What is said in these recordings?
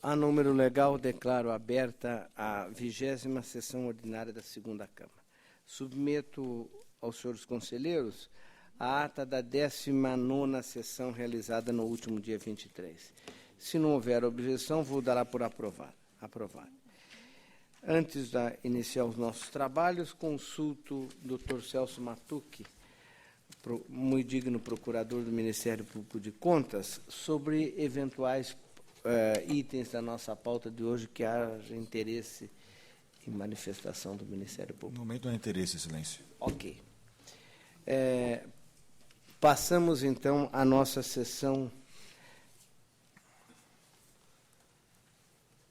A número legal, declaro aberta a 20ª sessão ordinária da segunda Câmara. Submeto aos senhores conselheiros a ata da 19ª sessão realizada no último dia 23. Se não houver objeção, vou dar por aprovado. Antes de iniciar os nossos trabalhos, consulto o Dr. Celso Matucci, muito digno procurador do Ministério Público de Contas, sobre eventuais itens da nossa pauta de hoje que haja interesse em manifestação do Ministério Público. No momento não há interesse, Excelência. Ok. Passamos, então, à nossa sessão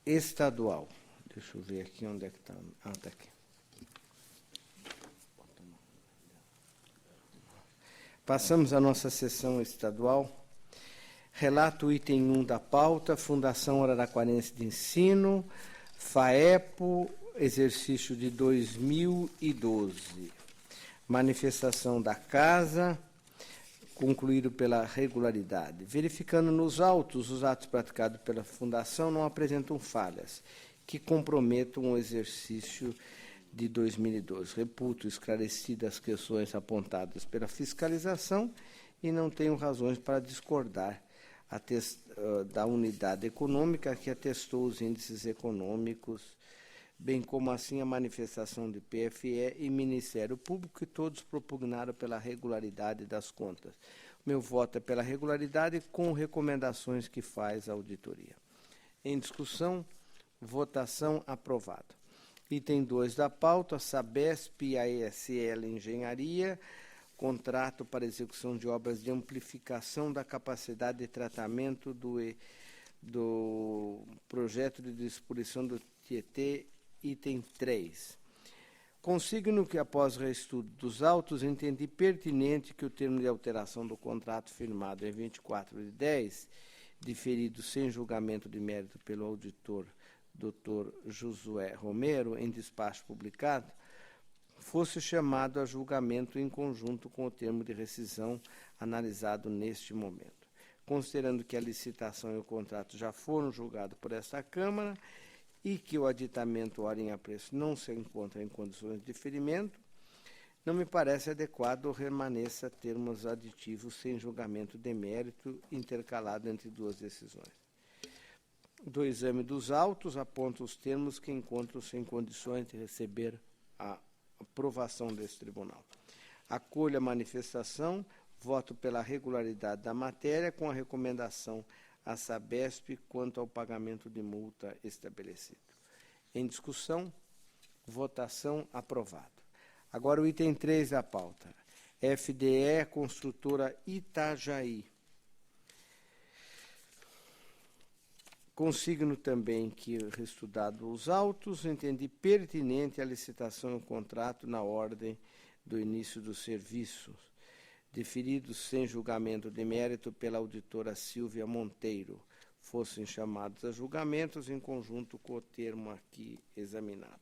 estadual. Deixa eu ver aqui onde é que está. Ah, está aqui. Passamos à nossa sessão estadual. Relato item 1 da pauta, Fundação Araraquarense de Ensino, FAEPO, exercício de 2012. Manifestação da Casa, concluído pela regularidade. Verificando nos autos, os atos praticados pela Fundação não apresentam falhas que comprometam o exercício de 2012. Reputo esclarecidas as questões apontadas pela fiscalização e não tenho razões para discordar da unidade econômica que atestou os índices econômicos, bem como assim a manifestação de PFE e Ministério Público, que todos propugnaram pela regularidade das contas. Meu voto é pela regularidade com recomendações que faz a auditoria. Em discussão, votação aprovado. Item 2 da pauta, Sabesp e ASL Engenharia, contrato para execução de obras de amplificação da capacidade de tratamento do projeto de disposição do Tietê, item 3. Consigno que, após reestudo dos autos, entendi pertinente que o termo de alteração do contrato firmado em 24/10, diferido sem julgamento de mérito pelo auditor Dr. Josué Romero, em despacho publicado, fosse chamado a julgamento em conjunto com o termo de rescisão analisado neste momento. Considerando que a licitação e o contrato já foram julgados por esta Câmara e que o aditamento hora em apreço não se encontra em condições de diferimento, não me parece adequado permaneça termos aditivos sem julgamento de mérito intercalado entre duas decisões. Do exame dos autos, aponta os termos que encontram-se em condições de receber a aprovação desse tribunal. Acolho a manifestação, voto pela regularidade da matéria, com a recomendação à Sabesp quanto ao pagamento de multa estabelecido. Em discussão, votação aprovado. Agora o item 3 da pauta. FDE, construtora Itajaí. Consigno também que, reestudado os autos, entendi pertinente a licitação e o contrato na ordem do início dos serviços, deferidos sem julgamento de mérito pela auditora Silvia Monteiro, fossem chamados a julgamentos em conjunto com o termo aqui examinado.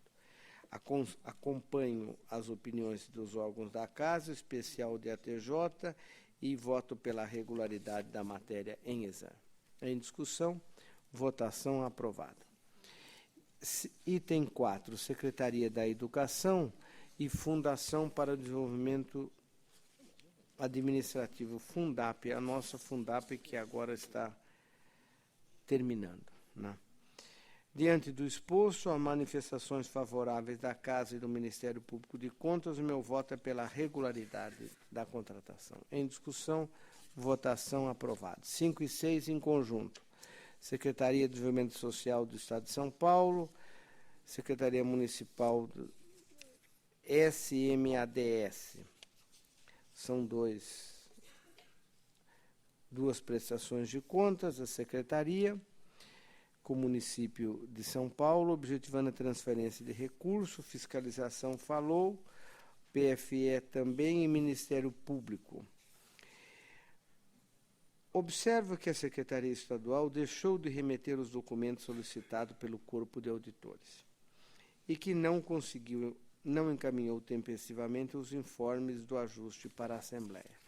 Acompanho as opiniões dos órgãos da Casa, especial de ATJ, e voto pela regularidade da matéria em exame. Em discussão, votação aprovada. Item 4, Secretaria da Educação e Fundação para o Desenvolvimento Administrativo, Fundap, a nossa Fundap que agora está terminando, né? Diante do exposto, as manifestações favoráveis da Casa e do Ministério Público de Contas, o meu voto é pela regularidade da contratação. Em discussão, votação aprovada. 5 e 6 em conjunto. Secretaria de Desenvolvimento Social do Estado de São Paulo, Secretaria Municipal do SMADS. São duas prestações de contas da Secretaria, com o município de São Paulo, objetivando a transferência de recurso, fiscalização falou, PFE também e Ministério Público. Observo que a Secretaria Estadual deixou de remeter os documentos solicitados pelo Corpo de Auditores e que não encaminhou tempestivamente os informes do ajuste para a Assembleia.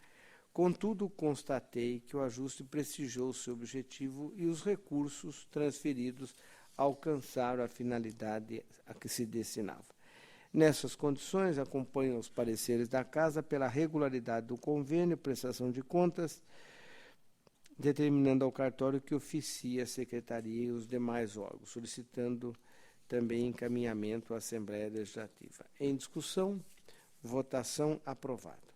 Contudo, constatei que o ajuste prestigiou seu objetivo e os recursos transferidos alcançaram a finalidade a que se destinava. Nessas condições, acompanho os pareceres da Casa pela regularidade do convênio, prestação de contas, determinando ao cartório que oficie a Secretaria e os demais órgãos, solicitando também encaminhamento à Assembleia Legislativa. Em discussão, votação aprovada.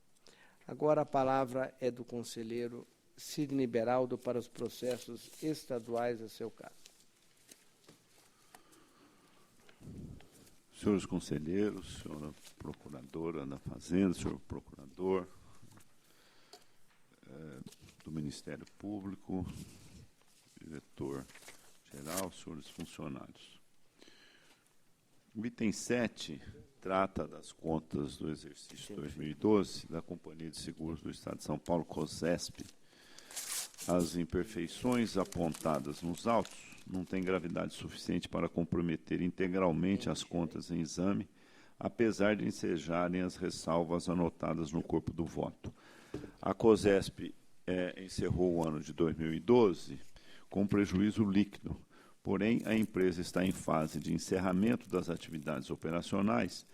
Agora a palavra é do conselheiro Sidney Beraldo para os processos estaduais a seu caso. Senhores conselheiros, senhora procuradora da Fazenda, senhor procurador do Ministério Público, diretor-geral, senhores funcionários. O item 7 trata das contas do exercício 2012 da Companhia de Seguros do Estado de São Paulo, COSESP. As imperfeições apontadas nos autos não têm gravidade suficiente para comprometer integralmente as contas em exame, apesar de ensejarem as ressalvas anotadas no corpo do voto. A COSESP encerrou o ano de 2012 com prejuízo líquido, porém a empresa está em fase de encerramento das atividades operacionais,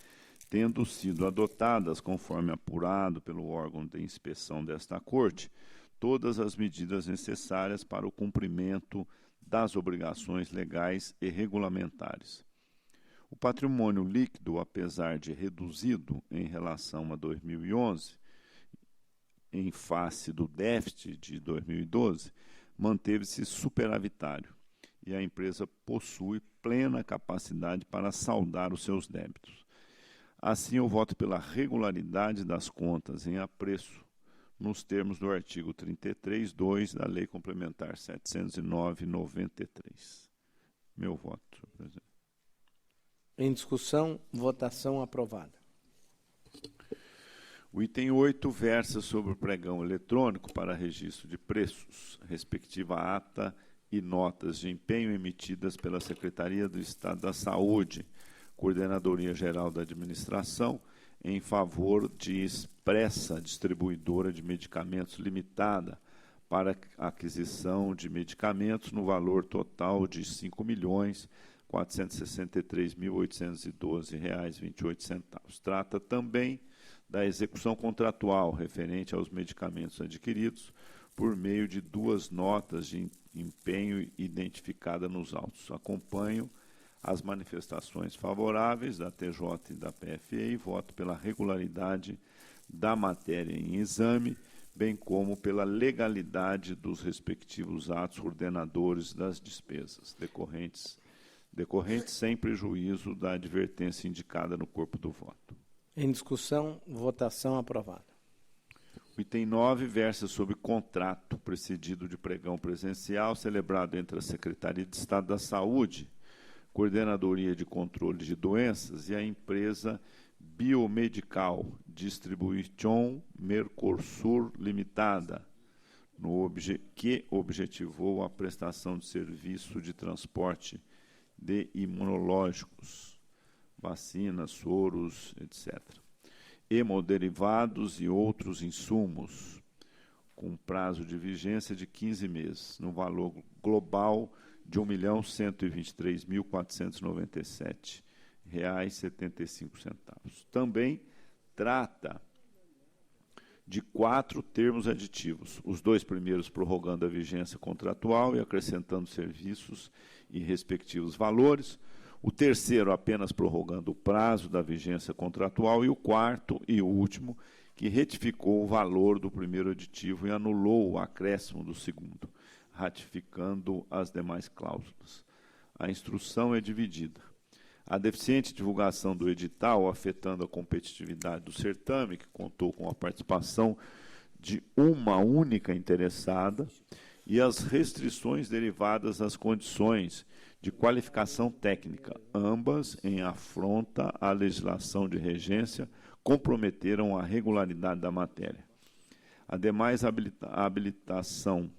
tendo sido adotadas, conforme apurado pelo órgão de inspeção desta Corte, todas as medidas necessárias para o cumprimento das obrigações legais e regulamentares. O patrimônio líquido, apesar de reduzido em relação a 2011, em face do déficit de 2012, manteve-se superavitário e a empresa possui plena capacidade para saldar os seus débitos. Assim, eu voto pela regularidade das contas em apreço, nos termos do artigo 33(2) da Lei Complementar 709/93. Meu voto, senhor presidente. Em discussão, votação aprovada. O item 8 versa sobre o pregão eletrônico para registro de preços, respectiva ata e notas de empenho emitidas pela Secretaria do Estado da Saúde, Coordenadoria Geral da Administração, em favor de Expressa Distribuidora de Medicamentos Limitada para aquisição de medicamentos no valor total de R$ 5.463.812,28. Trata também da execução contratual referente aos medicamentos adquiridos por meio de 2 notas de empenho identificada nos autos. Acompanho as manifestações favoráveis da TJ e da PFE e voto pela regularidade da matéria em exame, bem como pela legalidade dos respectivos atos ordenadores das despesas decorrentes sem prejuízo da advertência indicada no corpo do voto. Em discussão, votação aprovada. O item 9 versa sobre contrato precedido de pregão presencial celebrado entre a Secretaria de Estado da Saúde, Coordenadoria de Controle de Doenças e a empresa Biomedical Distribution Mercosul Limitada, que objetivou a prestação de serviço de transporte de imunológicos, vacinas, soros, etc., hemoderivados e outros insumos, com prazo de vigência de 15 meses, no valor global de R$ 1.123.497,75. Também trata de 4 termos aditivos, os 2 primeiros prorrogando a vigência contratual e acrescentando serviços e respectivos valores, o terceiro apenas prorrogando o prazo da vigência contratual e o 4º e último que retificou o valor do primeiro aditivo e anulou o acréscimo do segundo, ratificando as demais cláusulas. A instrução é dividida. A deficiente divulgação do edital, afetando a competitividade do certame, que contou com a participação de uma única interessada, e as restrições derivadas das condições de qualificação técnica, ambas em afronta à legislação de regência, comprometeram a regularidade da matéria. Ademais, a habilitação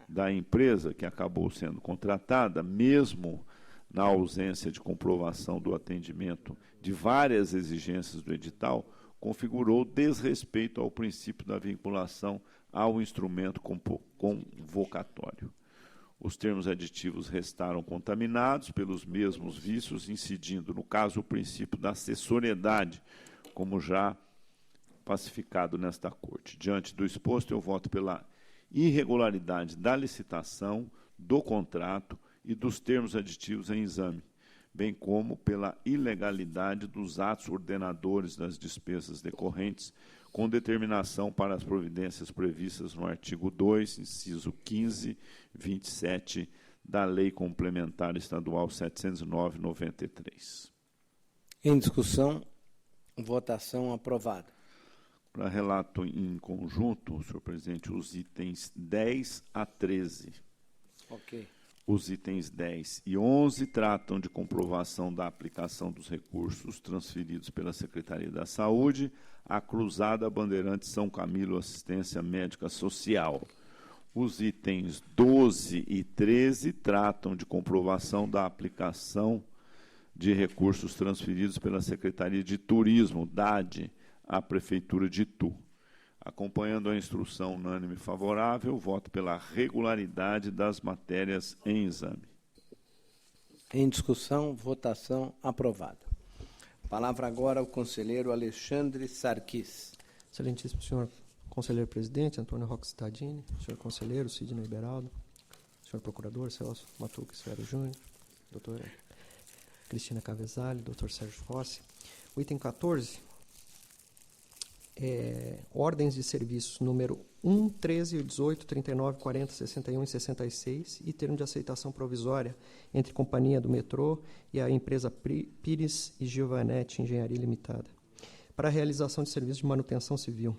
da empresa, que acabou sendo contratada, mesmo na ausência de comprovação do atendimento de várias exigências do edital, configurou desrespeito ao princípio da vinculação ao instrumento convocatório. Os termos aditivos restaram contaminados pelos mesmos vícios, incidindo, no caso, o princípio da acessoriedade, como já pacificado nesta Corte. Diante do exposto, eu voto pela irregularidade da licitação, do contrato e dos termos aditivos em exame, bem como pela ilegalidade dos atos ordenadores das despesas decorrentes, com determinação para as providências previstas no artigo 2, inciso 15, 27 da Lei Complementar Estadual 709/93. Em discussão, votação aprovada. Para relato em conjunto, senhor presidente, os itens 10 a 13. Ok. Os itens 10 e 11 tratam de comprovação da aplicação dos recursos transferidos pela Secretaria da Saúde à Cruzada Bandeirantes São Camilo Assistência Médica Social. Os itens 12 e 13 tratam de comprovação da aplicação de recursos transferidos pela Secretaria de Turismo, DAD, à Prefeitura de Itu. Acompanhando a instrução unânime favorável, voto pela regularidade das matérias em exame. Em discussão, votação aprovada. Palavra agora ao conselheiro Alexandre Sarquis. Excelentíssimo senhor conselheiro presidente, Antônio Roque Cittadini, senhor conselheiro Sidney Beraldo, senhor procurador Celso Matuque Sfera Júnior, doutora Cristina Cavesali, doutor Sérgio Rossi. O item 14 ordens de serviços número 1, 13, 18, 39, 40, 61 e 66 e termo de aceitação provisória entre Companhia do Metrô e a empresa Pires e Giovanetti Engenharia Limitada para a realização de serviços de manutenção civil.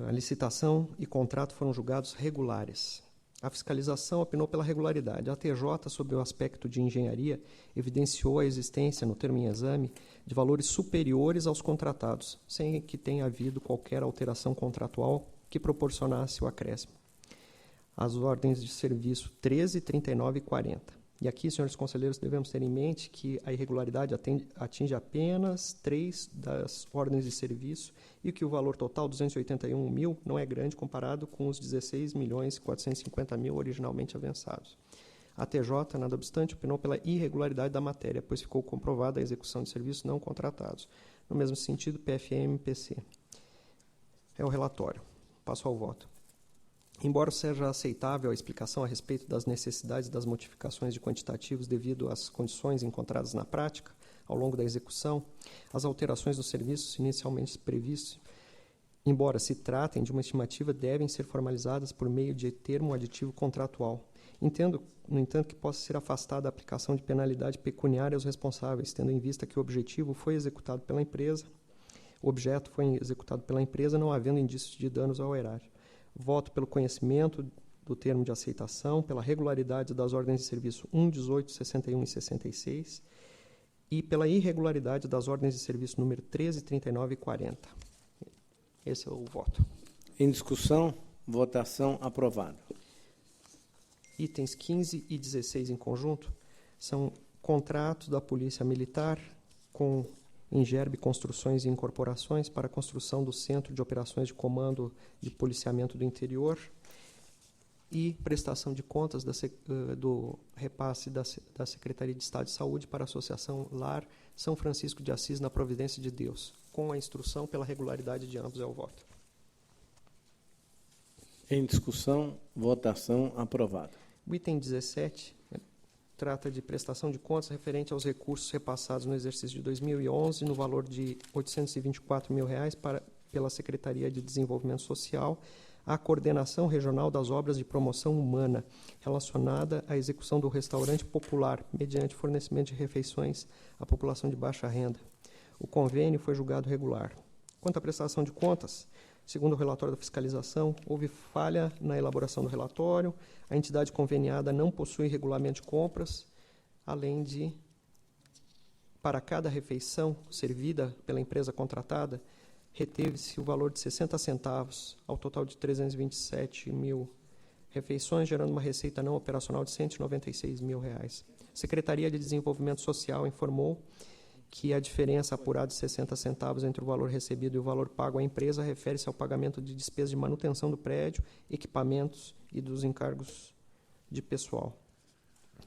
A licitação e contrato foram julgados regulares. A fiscalização opinou pela regularidade. A TJ, sob o aspecto de engenharia, evidenciou a existência, no termo em exame, de valores superiores aos contratados, sem que tenha havido qualquer alteração contratual que proporcionasse o acréscimo. As ordens de serviço 13, 39 e 40. E aqui, senhores conselheiros, devemos ter em mente que a irregularidade atinge apenas 3 das ordens de serviço e que o valor total, 281 mil, não é grande comparado com os 16 milhões e 450 mil originalmente avançados. A TJ, nada obstante, opinou pela irregularidade da matéria, pois ficou comprovada a execução de serviços não contratados. No mesmo sentido, PFM-PC. É o relatório. Passo ao voto. Embora seja aceitável a explicação a respeito das necessidades das modificações de quantitativos devido às condições encontradas na prática, ao longo da execução, as alterações dos serviços inicialmente previstos, embora se tratem de uma estimativa, devem ser formalizadas por meio de termo aditivo contratual. Entendo, no entanto, que possa ser afastada a aplicação de penalidade pecuniária aos responsáveis, tendo em vista que o objeto foi executado pela empresa, não havendo indícios de danos ao erário. Voto pelo conhecimento do termo de aceitação, pela regularidade das ordens de serviço 1, 18, 61 e 66 e pela irregularidade das ordens de serviço número 13, 39 e 40. Esse é o voto. Em discussão, votação aprovada. Itens 15 e 16 em conjunto são contratos da Polícia Militar com Ingerbe Construções e Incorporações para a construção do Centro de Operações de Comando de Policiamento do Interior e prestação de contas do repasse da Secretaria de Estado de Saúde para a Associação Lar São Francisco de Assis na Providência de Deus, com a instrução pela regularidade de ambos é o voto. Em discussão, votação aprovada. O item 17 trata de prestação de contas referente aos recursos repassados no exercício de 2011 no valor de R$ 824 mil pela Secretaria de Desenvolvimento Social à Coordenação Regional das Obras de Promoção Humana relacionada à execução do restaurante popular mediante fornecimento de refeições à população de baixa renda. O convênio foi julgado regular. Quanto à prestação de contas, segundo o relatório da fiscalização, houve falha na elaboração do relatório, a entidade conveniada não possui regulamento de compras, além de, para cada refeição servida pela empresa contratada, reteve-se o valor de 60 centavos, ao total de 327 mil refeições, gerando uma receita não operacional de R$ 196 mil. A Secretaria de Desenvolvimento Social informou que a diferença apurada de 60 centavos entre o valor recebido e o valor pago à empresa refere-se ao pagamento de despesas de manutenção do prédio, equipamentos e dos encargos de pessoal.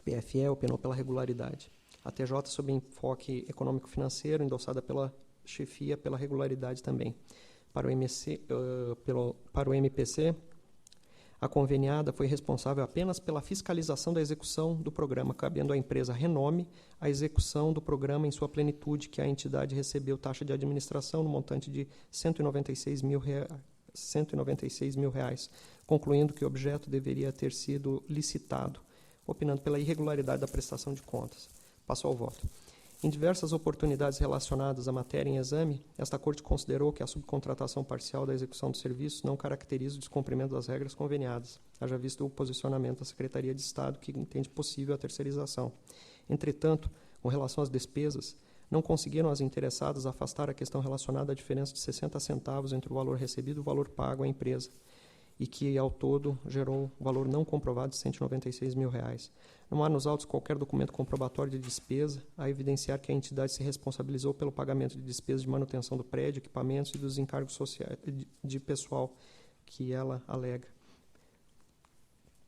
PFE opinou pela regularidade. A TJ, sob enfoque econômico-financeiro, endossada pela chefia, pela regularidade também. Para o MPC, a conveniada foi responsável apenas pela fiscalização da execução do programa, cabendo à empresa Renome a execução do programa em sua plenitude, que a entidade recebeu taxa de administração no montante de R$ 196 mil, concluindo que o objeto deveria ter sido licitado, opinando pela irregularidade da prestação de contas. Passo ao voto. Em diversas oportunidades relacionadas à matéria em exame, esta Corte considerou que a subcontratação parcial da execução do serviço não caracteriza o descumprimento das regras conveniadas, haja visto o posicionamento da Secretaria de Estado, que entende possível a terceirização. Entretanto, com relação às despesas, não conseguiram as interessadas afastar a questão relacionada à diferença de 60 centavos entre o valor recebido e o valor pago à empresa, e que, ao todo, gerou valor não comprovado de R$ 196 mil. Não há nos autos qualquer documento comprobatório de despesa a evidenciar que a entidade se responsabilizou pelo pagamento de despesas de manutenção do prédio, equipamentos e dos encargos sociais de pessoal que ela alega.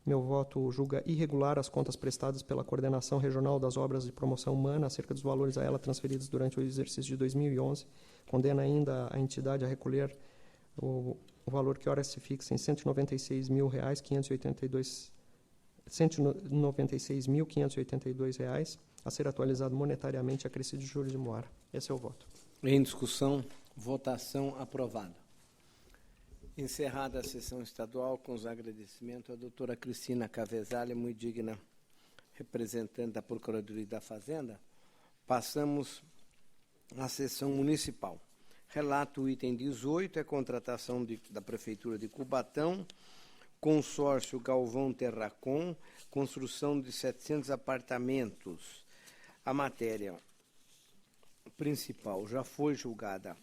Meu voto julga irregular as contas prestadas pela Coordenação Regional das Obras de Promoção Humana acerca dos valores a ela transferidos durante o exercício de 2011. Condena ainda a entidade a recolher o valor que ora se fixa em R$ 196.582 a ser atualizado monetariamente a acrescido de juros de mora. Esse é o voto. Em discussão, votação aprovada. Encerrada a sessão estadual, com os agradecimentos à doutora Cristina Cavesalha, muito digna representante da Procuradoria da Fazenda, passamos à sessão municipal. Relato o item 18, é contratação da Prefeitura de Cubatão, consórcio Galvão Terracom, construção de 700 apartamentos. A matéria principal já foi julgada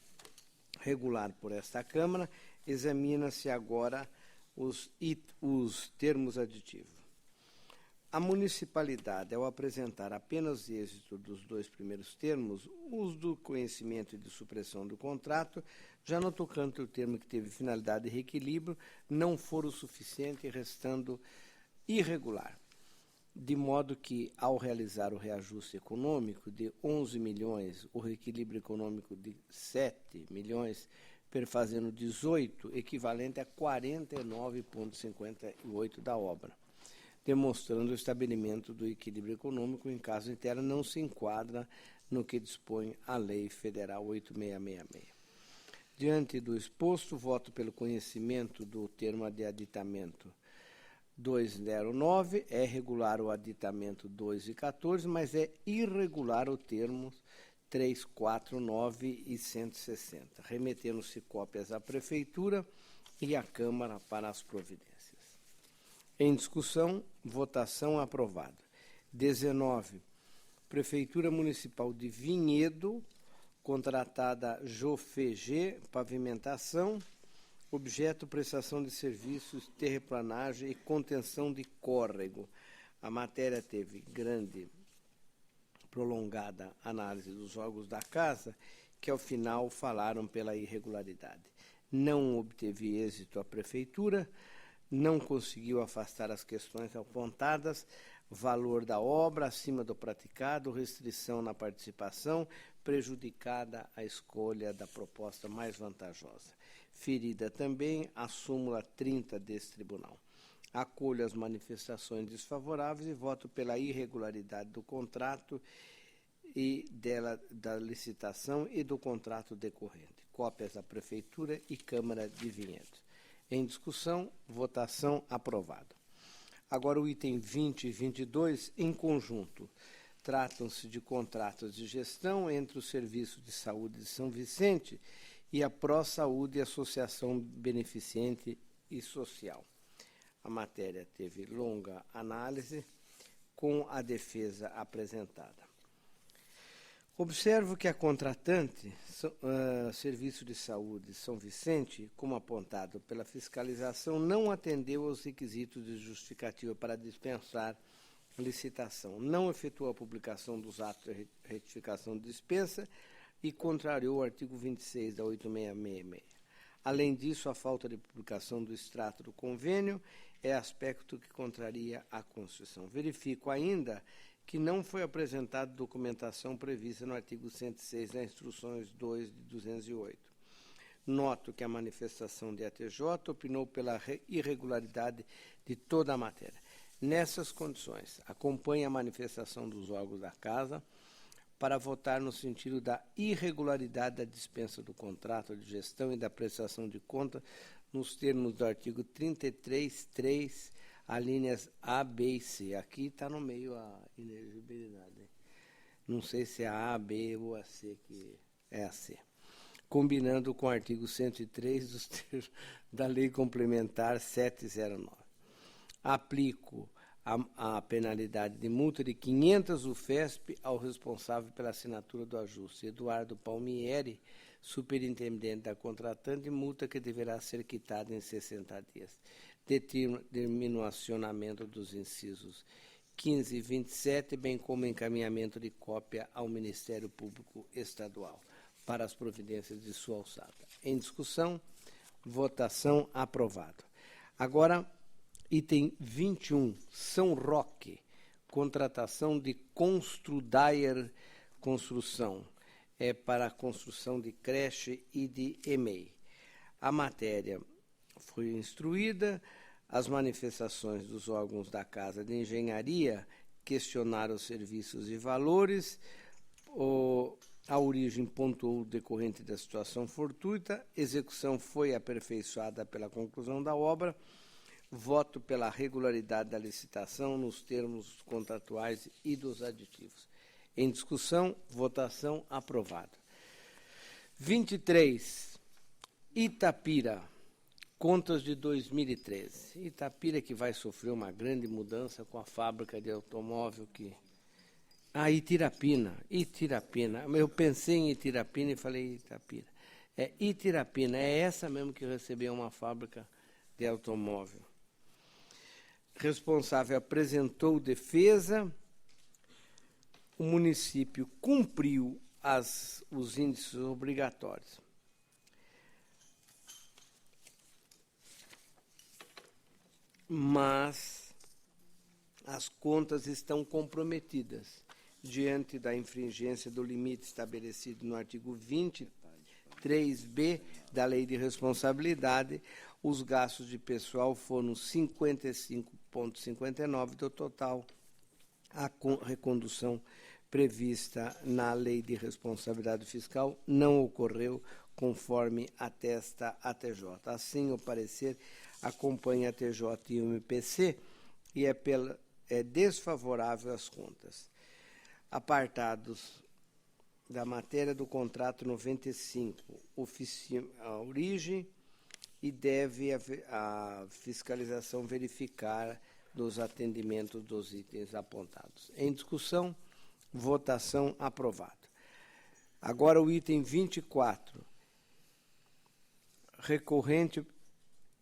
regular por esta Câmara, examina-se agora os termos aditivos. A municipalidade, ao apresentar apenas êxito dos dois primeiros termos, uso do conhecimento e de supressão do contrato, já no tocante ao termo que teve finalidade de reequilíbrio, não for o suficiente, restando irregular. De modo que, ao realizar o reajuste econômico de 11 milhões, o reequilíbrio econômico de 7 milhões, perfazendo 18, equivalente a 49,58 da obra, demonstrando o estabelecimento do equilíbrio econômico em caso interno não se enquadra no que dispõe a Lei Federal 8666. Diante do exposto, voto pelo conhecimento do termo de aditamento 209, é regular o aditamento 2 e 14, mas é irregular o termo 349 e 160, remetendo-se cópias à Prefeitura e à Câmara para as providências. Em discussão, votação aprovada. 19. Prefeitura Municipal de Vinhedo, contratada Jofeg, pavimentação, objeto prestação de serviços, terraplanagem e contenção de córrego. A matéria teve grande, prolongada análise dos órgãos da Casa, que ao final falaram pela irregularidade. Não obteve êxito a Prefeitura, não conseguiu afastar as questões apontadas, valor da obra acima do praticado, restrição na participação, prejudicada a escolha da proposta mais vantajosa. Ferida também a súmula 30 desse tribunal. Acolho as manifestações desfavoráveis e voto pela irregularidade do contrato e da licitação e do contrato decorrente. Cópias à Prefeitura e Câmara de Vinhedo. Em discussão, votação aprovada. Agora o item 20 e 22, em conjunto, tratam-se de contratos de gestão entre o Serviço de Saúde de São Vicente e a Pró-Saúde, Associação Beneficente e Social. A matéria teve longa análise com a defesa apresentada. Observo que a contratante, Serviço de Saúde São Vicente, como apontado pela fiscalização, não atendeu aos requisitos de justificativa para dispensar licitação. Não efetuou a publicação dos atos de retificação de dispensa e contrariou o artigo 26 da 8666. Além disso, a falta de publicação do extrato do convênio é aspecto que contraria a Constituição. Verifico ainda que não foi apresentada documentação prevista no artigo 106 das Instruções 2 de 208. Noto que a manifestação de ATJ opinou pela irregularidade de toda a matéria. Nessas condições, acompanhe a manifestação dos órgãos da Casa para votar no sentido da irregularidade da dispensa do contrato de gestão e da prestação de conta nos termos do artigo 33.3, alíneas A, B e C. Aqui está no meio a inexigibilidade. Não sei se é a A, B ou a C, que é a C. Combinando com o artigo 103 dos termos da Lei Complementar 709. Aplico a penalidade de multa de 500 UFESP ao responsável pela assinatura do ajuste, Eduardo Palmieri, superintendente da contratante, multa que deverá ser quitada em 60 dias. Determino o acionamento dos incisos 15 e 27, bem como encaminhamento de cópia ao Ministério Público Estadual para as providências de sua alçada. Em discussão, votação, aprovado. Agora, item 21, São Roque, contratação de Construdayer Construção, é para a construção de creche e de EMEI. A matéria foi instruída, as manifestações dos órgãos da Casa de Engenharia questionaram os serviços e valores, a origem pontuou decorrente da situação fortuita, execução foi aperfeiçoada pela conclusão da obra, voto pela regularidade da licitação nos termos contratuais e dos aditivos. Em discussão, votação, aprovado. 23, Itapira, contas de 2013. Itapira que vai sofrer uma grande mudança com a fábrica de automóvel que... Itirapina. Eu pensei em Itirapina e falei Itapira. É Itirapina, é essa mesmo que recebeu uma fábrica de automóvel. Responsável apresentou defesa, o município cumpriu os índices obrigatórios. Mas as contas estão comprometidas diante da infringência do limite estabelecido no artigo 23b da Lei de Responsabilidade. Os gastos de pessoal foram 55,59% do total. A recondução prevista na Lei de Responsabilidade Fiscal não ocorreu conforme atesta a TJ. Assim, o parecer acompanha a TJ e o MPC e é desfavorável às contas. Apartados da matéria do contrato 95, a origem e deve a fiscalização verificar dos atendimentos dos itens apontados. Em discussão, votação, aprovado. Agora o item 24, recorrente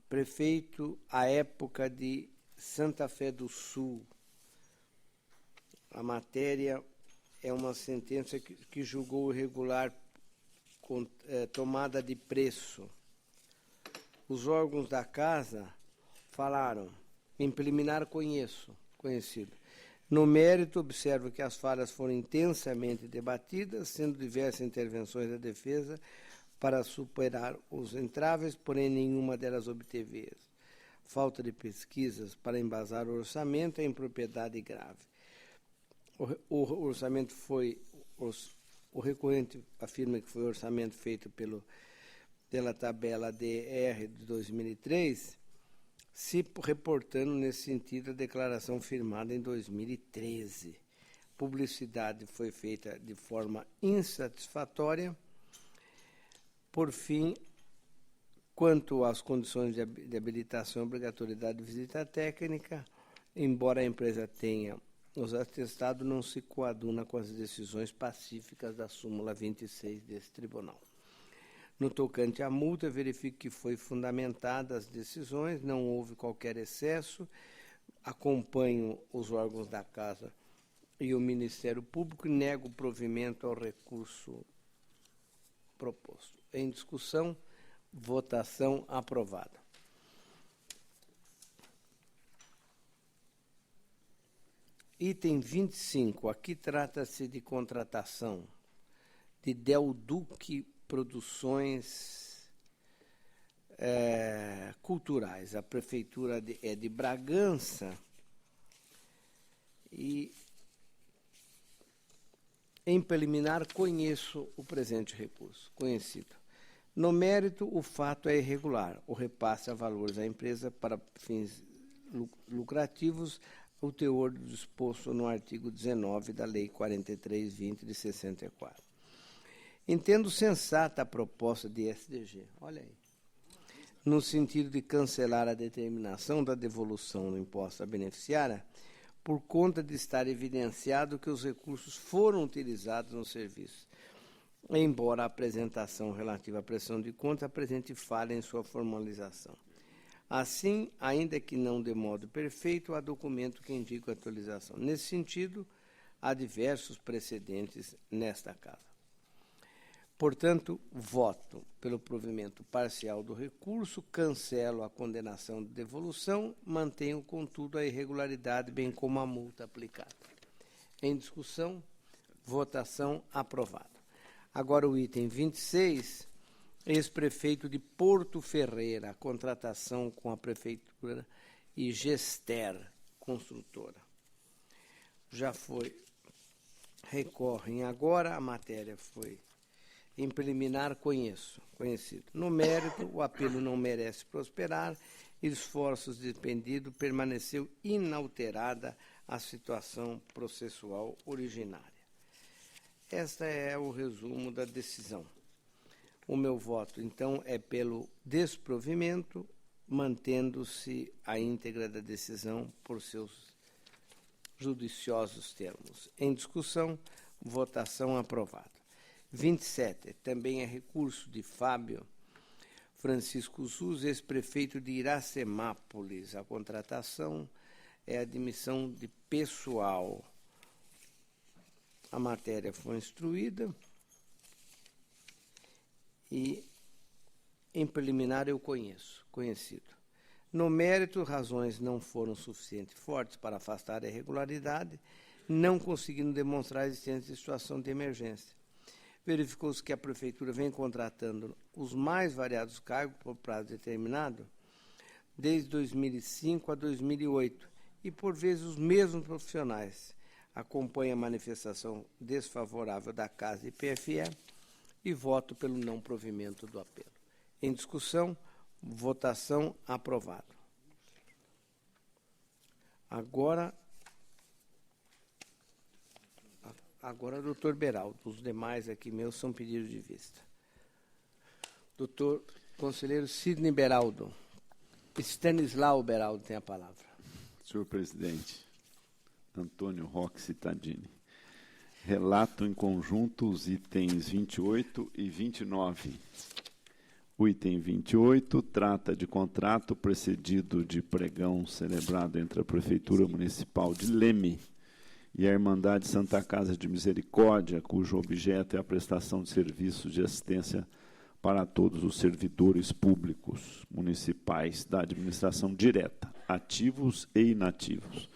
prefeito à época de Santa Fé do Sul. A matéria é uma sentença que julgou irregular tomada de preço. Os órgãos da Casa falaram, em preliminar conhecido. No mérito, observo que as falhas foram intensamente debatidas, sendo diversas intervenções da defesa para superar os entraves, porém nenhuma delas obteve êxito. Falta de pesquisas para embasar o orçamento é impropriedade grave. O orçamento foi... O recorrente afirma que foi o orçamento feito pela tabela DR de 2003, se reportando nesse sentido a declaração firmada em 2013. Publicidade foi feita de forma insatisfatória. Por fim, quanto às condições de habilitação e obrigatoriedade de visita técnica, embora a empresa tenha os atestados, não se coaduna com as decisões pacíficas da súmula 26 desse tribunal. No tocante à multa, verifico que foi fundamentada as decisões, não houve qualquer excesso, acompanho os órgãos da Casa e o Ministério Público e nego o provimento ao recurso proposto. Em discussão, votação aprovada. Item 25. Aqui trata-se de contratação de Delduc Produções Culturais. A Prefeitura é de Bragança e, em preliminar, conheço o presente recurso, conhecido. No mérito, o fato é irregular. O repasse a valores à empresa para fins lucrativos, o teor disposto no artigo 19 da Lei 43/20 de 64. Entendo sensata a proposta de SDG, olha aí, no sentido de cancelar a determinação da devolução do imposto à beneficiária, por conta de estar evidenciado que os recursos foram utilizados no serviço, embora a apresentação relativa à prestação de contas apresente falha em sua formalização. Assim, ainda que não de modo perfeito, há documento que indica a atualização. Nesse sentido, há diversos precedentes nesta Casa. Portanto, voto pelo provimento parcial do recurso, cancelo a condenação de devolução, mantenho, contudo, a irregularidade, bem como a multa aplicada. Em discussão, votação aprovada. Agora o item 26, ex-prefeito de Porto Ferreira, a contratação com a Prefeitura e Gester, construtora. Já foi, recorrem agora, a matéria foi em preliminar, conhecido. No mérito, o apelo não merece prosperar, esforços despendidos, permaneceu inalterada a situação processual originária. Este é o resumo da decisão. O meu voto, então, é pelo desprovimento, mantendo-se a íntegra da decisão por seus judiciosos termos. Em discussão, votação aprovada. 27. Também é recurso de Fábio Francisco Zuz, ex-prefeito de Iracemápolis. A contratação é admissão de pessoal. A matéria foi instruída e, em preliminar, eu conhecido. No mérito, razões não foram suficientemente fortes para afastar a irregularidade, não conseguindo demonstrar a existência de situação de emergência. Verificou-se que a Prefeitura vem contratando os mais variados cargos por prazo determinado desde 2005 a 2008 e, por vezes, os mesmos profissionais. Acompanha a manifestação desfavorável da Casa e PFE e voto pelo não provimento do apelo. Em discussão, votação aprovado. Agora, doutor Beraldo. Os demais aqui meus são pedidos de vista. Doutor conselheiro Sidney Beraldo. Stanislau Beraldo tem a palavra. Senhor presidente, Antônio Roque Cittadini. Relato em conjunto os itens 28 e 29. O item 28 trata de contrato precedido de pregão celebrado entre a Prefeitura Municipal de Leme e a Irmandade Santa Casa de Misericórdia, cujo objeto é a prestação de serviços de assistência para todos os servidores públicos municipais da administração direta, ativos e inativos,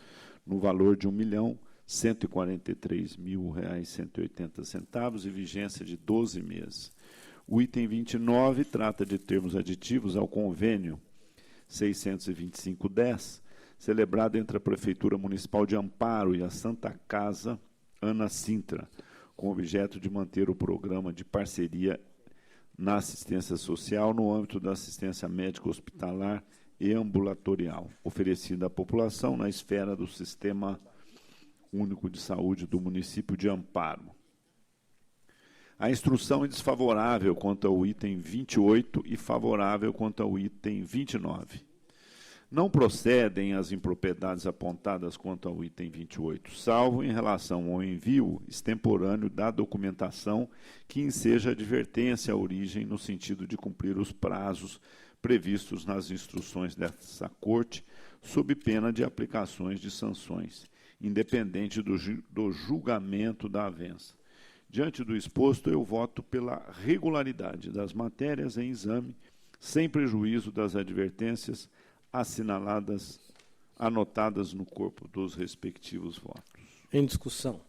no valor de R$ 1.143.180 e vigência de 12 meses. O item 29 trata de termos aditivos ao convênio 625-10, celebrado entre a Prefeitura Municipal de Amparo e a Santa Casa Ana Sintra, com o objeto de manter o programa de parceria na assistência social no âmbito da assistência médica hospitalar e ambulatorial, oferecida à população na esfera do Sistema Único de Saúde do município de Amparo. A instrução é desfavorável quanto ao item 28 e favorável quanto ao item 29. Não procedem as impropriedades apontadas quanto ao item 28, salvo em relação ao envio extemporâneo da documentação que enseja advertência à origem no sentido de cumprir os prazos previstos nas instruções dessa Corte sob pena de aplicações de sanções, independente do julgamento da avença. Diante do exposto, eu voto pela regularidade das matérias em exame, sem prejuízo das advertências assinaladas, anotadas no corpo dos respectivos votos. Em discussão.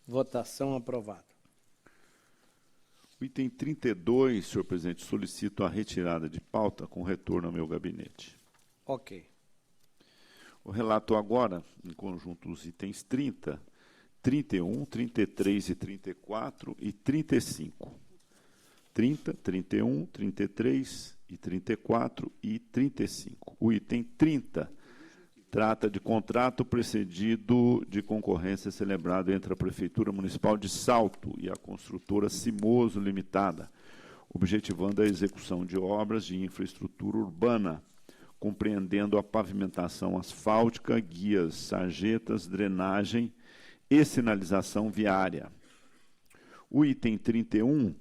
Votação aprovada. O item 32, senhor presidente, solicito a retirada de pauta com retorno ao meu gabinete. Ok. O relato agora, em conjunto, os itens 30, 31, 33 e 34 e 35. 30, 31, 33 e 34 e 35. O item 30 trata de contrato precedido de concorrência celebrado entre a Prefeitura Municipal de Salto e a construtora Cimoso Limitada, objetivando a execução de obras de infraestrutura urbana, compreendendo a pavimentação asfáltica, guias, sarjetas, drenagem e sinalização viária. O item 31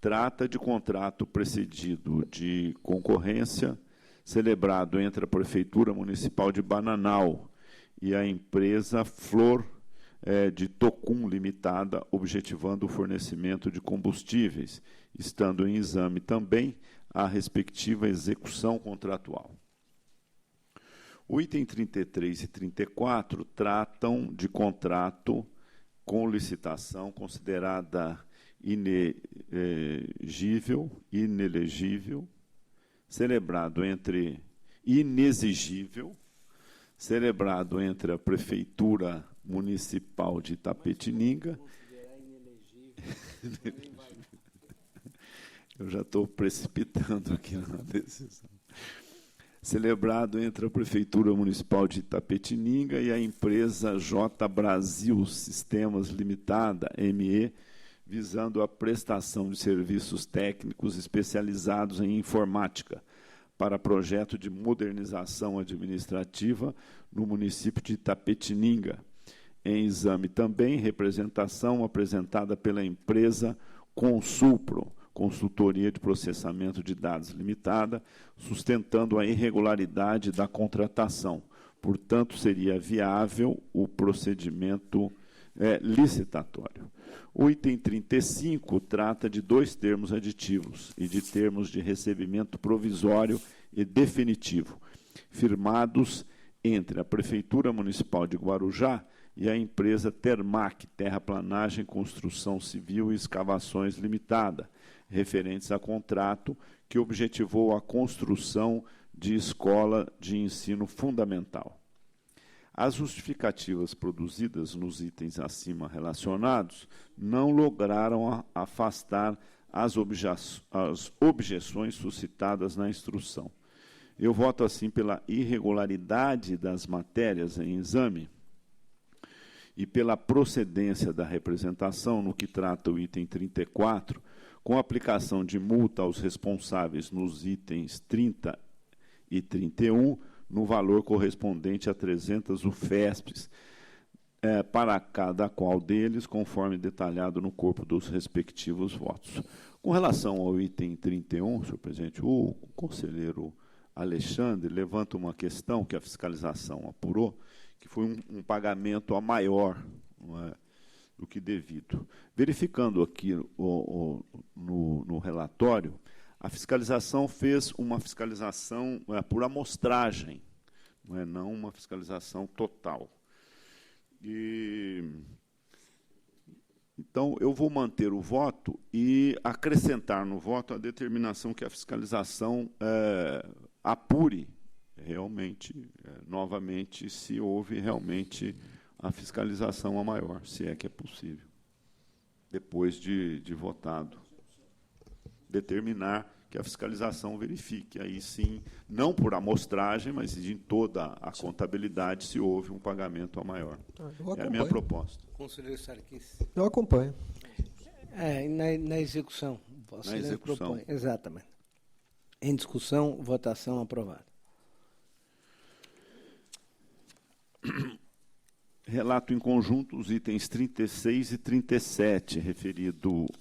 trata de contrato precedido de concorrência celebrado entre a Prefeitura Municipal de Bananal e a empresa Flor de Tocum Limitada, objetivando o fornecimento de combustíveis, estando em exame também a respectiva execução contratual. O item 33 e 34 tratam de contrato com licitação considerada inexigível, celebrado entre a Prefeitura Municipal de Itapetininga. Eu já estou precipitando aqui na decisão. Celebrado entre a Prefeitura Municipal de Itapetininga e a empresa J Brasil Sistemas Limitada, ME, visando a prestação de serviços técnicos especializados em informática para projeto de modernização administrativa no município de Itapetininga. Em exame também, representação apresentada pela empresa Consulpro, Consultoria de Processamento de Dados Limitada, sustentando a irregularidade da contratação. Portanto, seria viável o procedimento licitatório. O item 35 trata de 2 termos aditivos e de termos de recebimento provisório e definitivo, firmados entre a Prefeitura Municipal de Guarujá e a empresa Termac, Terraplanagem, Construção Civil e Escavações Limitada, referentes a contrato que objetivou a construção de escola de ensino fundamental. As justificativas produzidas nos itens acima relacionados não lograram afastar as objeções suscitadas na instrução. Eu voto, assim, pela irregularidade das matérias em exame e pela procedência da representação no que trata o item 34, com aplicação de multa aos responsáveis nos itens 30 e 31, no valor correspondente a 300 UFESPs, para cada qual deles, conforme detalhado no corpo dos respectivos votos. Com relação ao item 31, senhor presidente, o conselheiro Alexandre levanta uma questão que a fiscalização apurou, que foi um pagamento a maior, não é, do que devido. Verificando aqui no relatório, a fiscalização fez uma fiscalização por amostragem, não uma fiscalização total. Então, eu vou manter o voto e acrescentar no voto a determinação que a fiscalização apure realmente, novamente, se houve realmente a fiscalização a maior, se é que é possível, depois de votado. Determinar que a fiscalização verifique, aí sim, não por amostragem, mas em toda a contabilidade, se houve um pagamento a maior. É a minha proposta. Conselheiro Sarquis. Eu acompanho. Na execução. Na execução. Propõe. Exatamente. Em discussão, votação aprovada. Relato em conjunto os itens 36 e 37,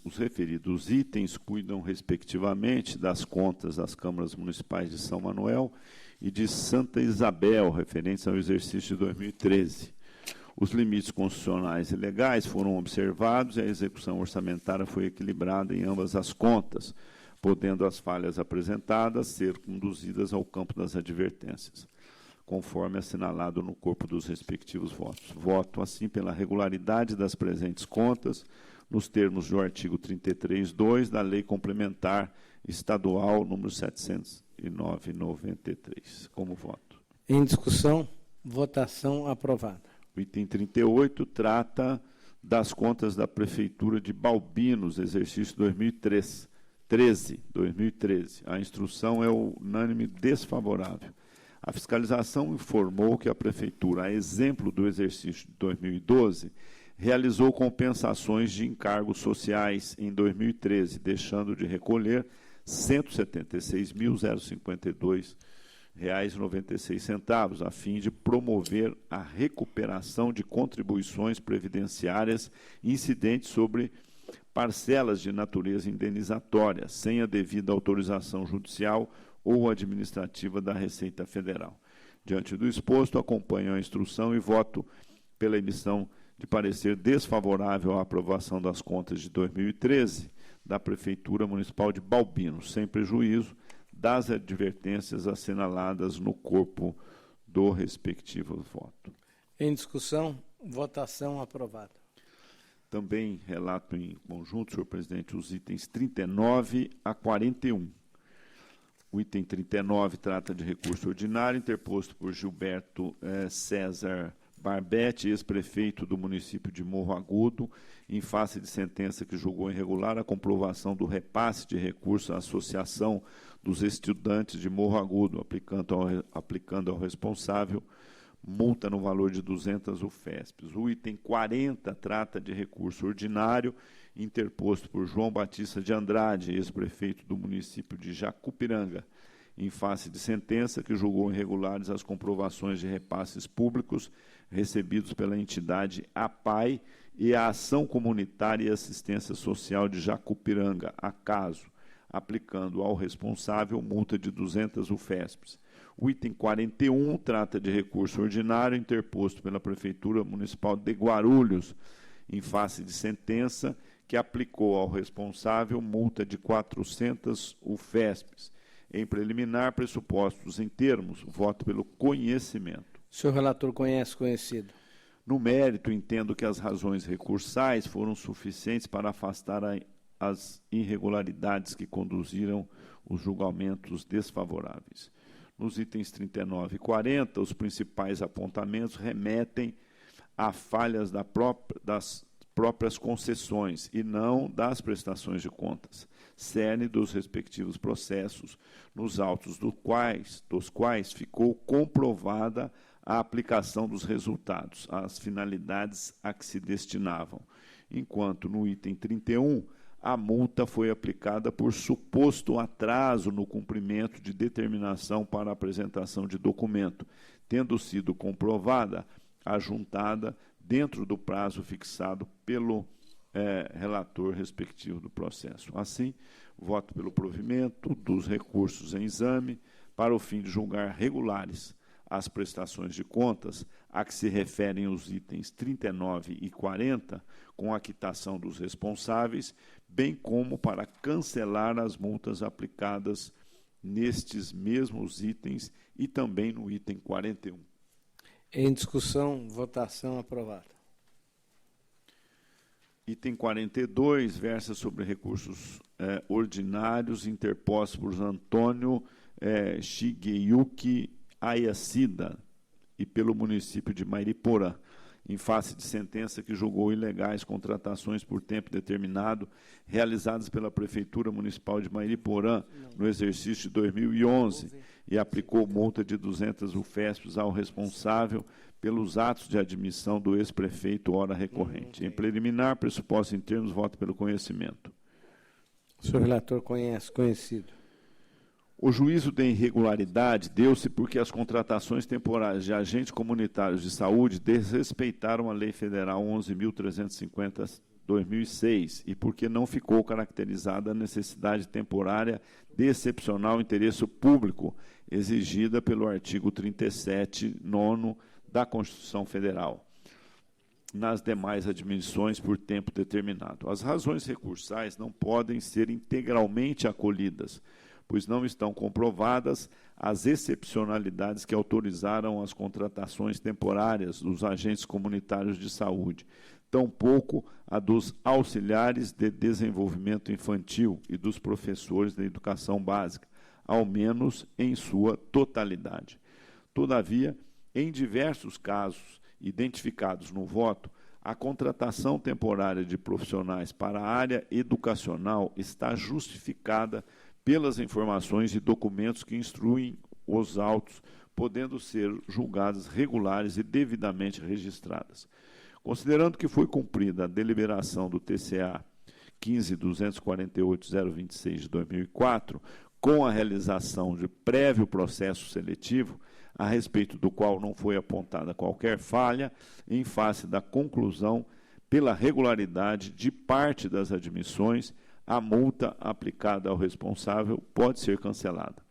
os referidos itens cuidam, respectivamente, das contas das câmaras municipais de São Manuel e de Santa Isabel, referentes ao exercício de 2013. Os limites constitucionais e legais foram observados e a execução orçamentária foi equilibrada em ambas as contas, podendo as falhas apresentadas ser conduzidas ao campo das advertências, conforme assinalado no corpo dos respectivos votos. Voto, assim, pela regularidade das presentes contas, nos termos do artigo 33.2 da Lei Complementar Estadual número 709/93. Como voto? Em discussão, votação aprovada. O item 38 trata das contas da Prefeitura de Balbinos, exercício 2013. A instrução é unânime desfavorável. A fiscalização informou que a Prefeitura, a exemplo do exercício de 2012, realizou compensações de encargos sociais em 2013, deixando de recolher R$ 176.052,96, a fim de promover a recuperação de contribuições previdenciárias incidentes sobre parcelas de natureza indenizatória, sem a devida autorização judicial ou administrativa da Receita Federal. Diante do exposto, acompanho a instrução e voto pela emissão de parecer desfavorável à aprovação das contas de 2013 da Prefeitura Municipal de Balbinos, sem prejuízo das advertências assinaladas no corpo do respectivo voto. Em discussão, votação aprovada. Também relato em conjunto, senhor presidente, os itens 39 a 41. O item 39 trata de recurso ordinário interposto por Gilberto César Barbetti, ex-prefeito do município de Morro Agudo, em face de sentença que julgou irregular a comprovação do repasse de recurso à Associação dos Estudantes de Morro Agudo, aplicando ao responsável multa no valor de 200 UFESPs. O item 40 trata de recurso ordinário interposto por João Batista de Andrade, ex-prefeito do município de Jacupiranga, em face de sentença que julgou irregulares as comprovações de repasses públicos recebidos pela entidade APAI e a Ação Comunitária e Assistência Social de Jacupiranga, acaso, aplicando ao responsável multa de 200 UFESPs. O item 41 trata de recurso ordinário interposto pela Prefeitura Municipal de Guarulhos, em face de sentença que aplicou ao responsável multa de 400 UFESPs. Em preliminar, pressupostos em termos, voto pelo conhecimento. O senhor relator conhecido. No mérito, entendo que as razões recursais foram suficientes para afastar as irregularidades que conduziram os julgamentos desfavoráveis. Nos itens 39 e 40, os principais apontamentos remetem a falhas das próprias concessões e não das prestações de contas, cerne dos respectivos processos, nos autos dos quais ficou comprovada a aplicação dos resultados, às finalidades a que se destinavam, enquanto no item 31, a multa foi aplicada por suposto atraso no cumprimento de determinação para a apresentação de documento, tendo sido comprovada a juntada dentro do prazo fixado pelo relator respectivo do processo. Assim, voto pelo provimento dos recursos em exame para o fim de julgar regulares as prestações de contas a que se referem os itens 39 e 40, com a quitação dos responsáveis, bem como para cancelar as multas aplicadas nestes mesmos itens e também no item 41. Em discussão, votação aprovada. Item 42 versa sobre recursos ordinários interpostos por Antônio Shigeyuki Ayacida e pelo município de Mairiporã, em face de sentença que julgou ilegais contratações por tempo determinado realizadas pela Prefeitura Municipal de Mairiporã no exercício de 2011 e aplicou multa de 200 UFESPs ao responsável pelos atos de admissão do ex-prefeito ora recorrente. Em preliminar, pressuposto em termos, voto pelo conhecimento. O senhor relator conhecido. O juízo de irregularidade deu-se porque as contratações temporárias de agentes comunitários de saúde desrespeitaram a Lei Federal 11.350 2006 e porque não ficou caracterizada a necessidade temporária de excepcional interesse público exigida pelo artigo 37, 9º da Constituição Federal, nas demais admissões por tempo determinado. As razões recursais não podem ser integralmente acolhidas, pois não estão comprovadas as excepcionalidades que autorizaram as contratações temporárias dos agentes comunitários de saúde, tampouco a dos auxiliares de desenvolvimento infantil e dos professores da educação básica, ao menos em sua totalidade. Todavia, em diversos casos identificados no voto, a contratação temporária de profissionais para a área educacional está justificada pelas informações e documentos que instruem os autos, podendo ser julgadas regulares e devidamente registradas. Considerando que foi cumprida a deliberação do TCA 15.248.026 de 2004, com a realização de prévio processo seletivo, a respeito do qual não foi apontada qualquer falha, em face da conclusão pela regularidade de parte das admissões, a multa aplicada ao responsável pode ser cancelada.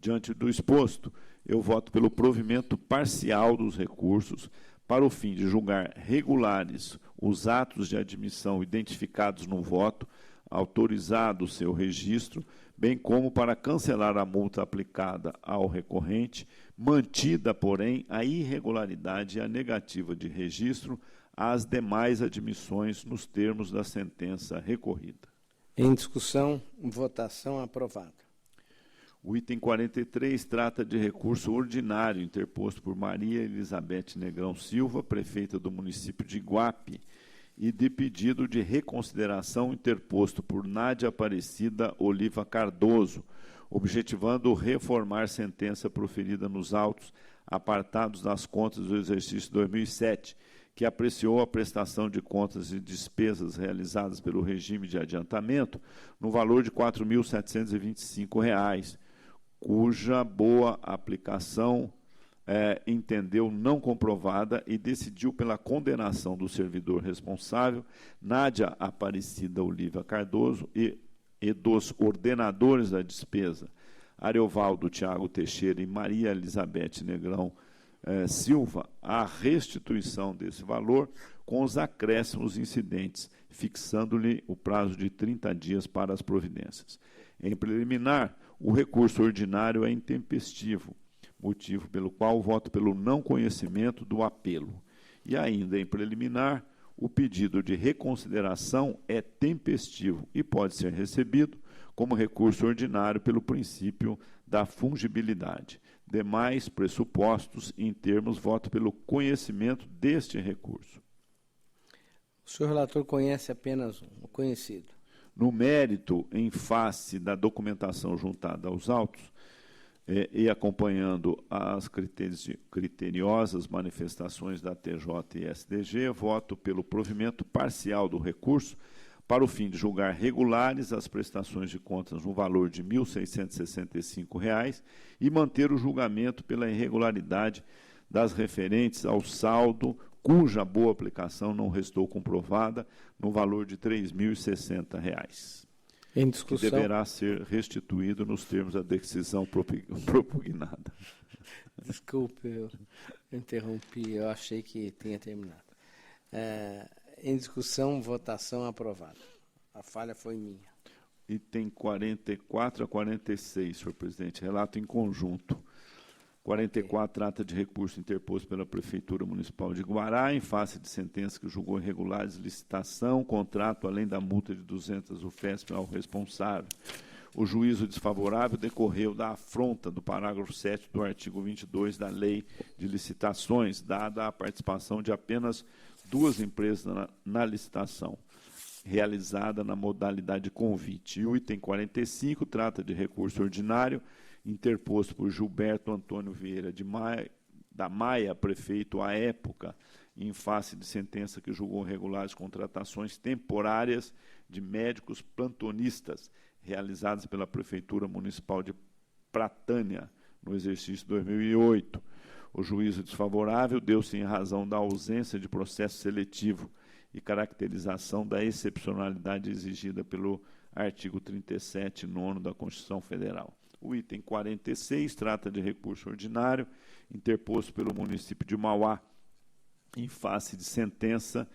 Diante do exposto, eu voto pelo provimento parcial dos recursos para o fim de julgar regulares os atos de admissão identificados no voto, autorizado o seu registro, bem como para cancelar a multa aplicada ao recorrente, mantida, porém, a irregularidade e a negativa de registro às demais admissões nos termos da sentença recorrida. Em discussão, votação aprovada. O item 43 trata de recurso ordinário interposto por Maria Elizabeth Negrão Silva, prefeita do município de Iguape, e de pedido de reconsideração interposto por Nádia Aparecida Oliva Cardoso, objetivando reformar sentença proferida nos autos apartados das contas do exercício 2007, que apreciou a prestação de contas e despesas realizadas pelo regime de adiantamento no valor de R$ 4.725, cuja boa aplicação entendeu não comprovada e decidiu pela condenação do servidor responsável, Nádia Aparecida Oliva Cardoso, e dos ordenadores da despesa, Ariovaldo Tiago Teixeira e Maria Elizabeth Negrão Silva, a restituição desse valor com os acréscimos incidentes, fixando-lhe o prazo de 30 dias para as providências. Em preliminar, o recurso ordinário é intempestivo, motivo pelo qual voto pelo não conhecimento do apelo. E ainda em preliminar, o pedido de reconsideração é tempestivo e pode ser recebido como recurso ordinário pelo princípio da fungibilidade. Demais pressupostos, em termos, voto pelo conhecimento deste recurso. O senhor relator conhece apenas um, o conhecido. No mérito, em face da documentação juntada aos autos, e acompanhando as criteriosas manifestações da TJ e SDG, voto pelo provimento parcial do recurso para o fim de julgar regulares as prestações de contas no valor de R$ 1.665 e manter o julgamento pela irregularidade das referentes ao saldo cuja boa aplicação não restou comprovada no valor de R$ 3.060. Em discussão, que deverá ser restituído nos termos da decisão propugnada. Desculpe, eu interrompi, eu achei que tinha terminado. Em discussão, votação aprovada. A falha foi minha. Item 44 a 46, senhor presidente, relato em conjunto. 44 trata de recurso interposto pela Prefeitura Municipal de Guará, em face de sentença que julgou irregulares licitação, contrato, além da multa de 200 UFESP ao responsável. O juízo desfavorável decorreu da afronta do parágrafo 7º do artigo 22 da Lei de Licitações, dada a participação de apenas 2 empresas na licitação, realizada na modalidade de convite. E o item 45 trata de recurso ordinário, interposto por Gilberto Antônio Vieira da Maia, prefeito à época, em face de sentença que julgou regulares contratações temporárias de médicos plantonistas realizadas pela Prefeitura Municipal de Pratânia, no exercício 2008. O juízo desfavorável deu-se em razão da ausência de processo seletivo e caracterização da excepcionalidade exigida pelo artigo 37, 9º da Constituição Federal. O item 46 trata de recurso ordinário interposto pelo município de Mauá em face de sentença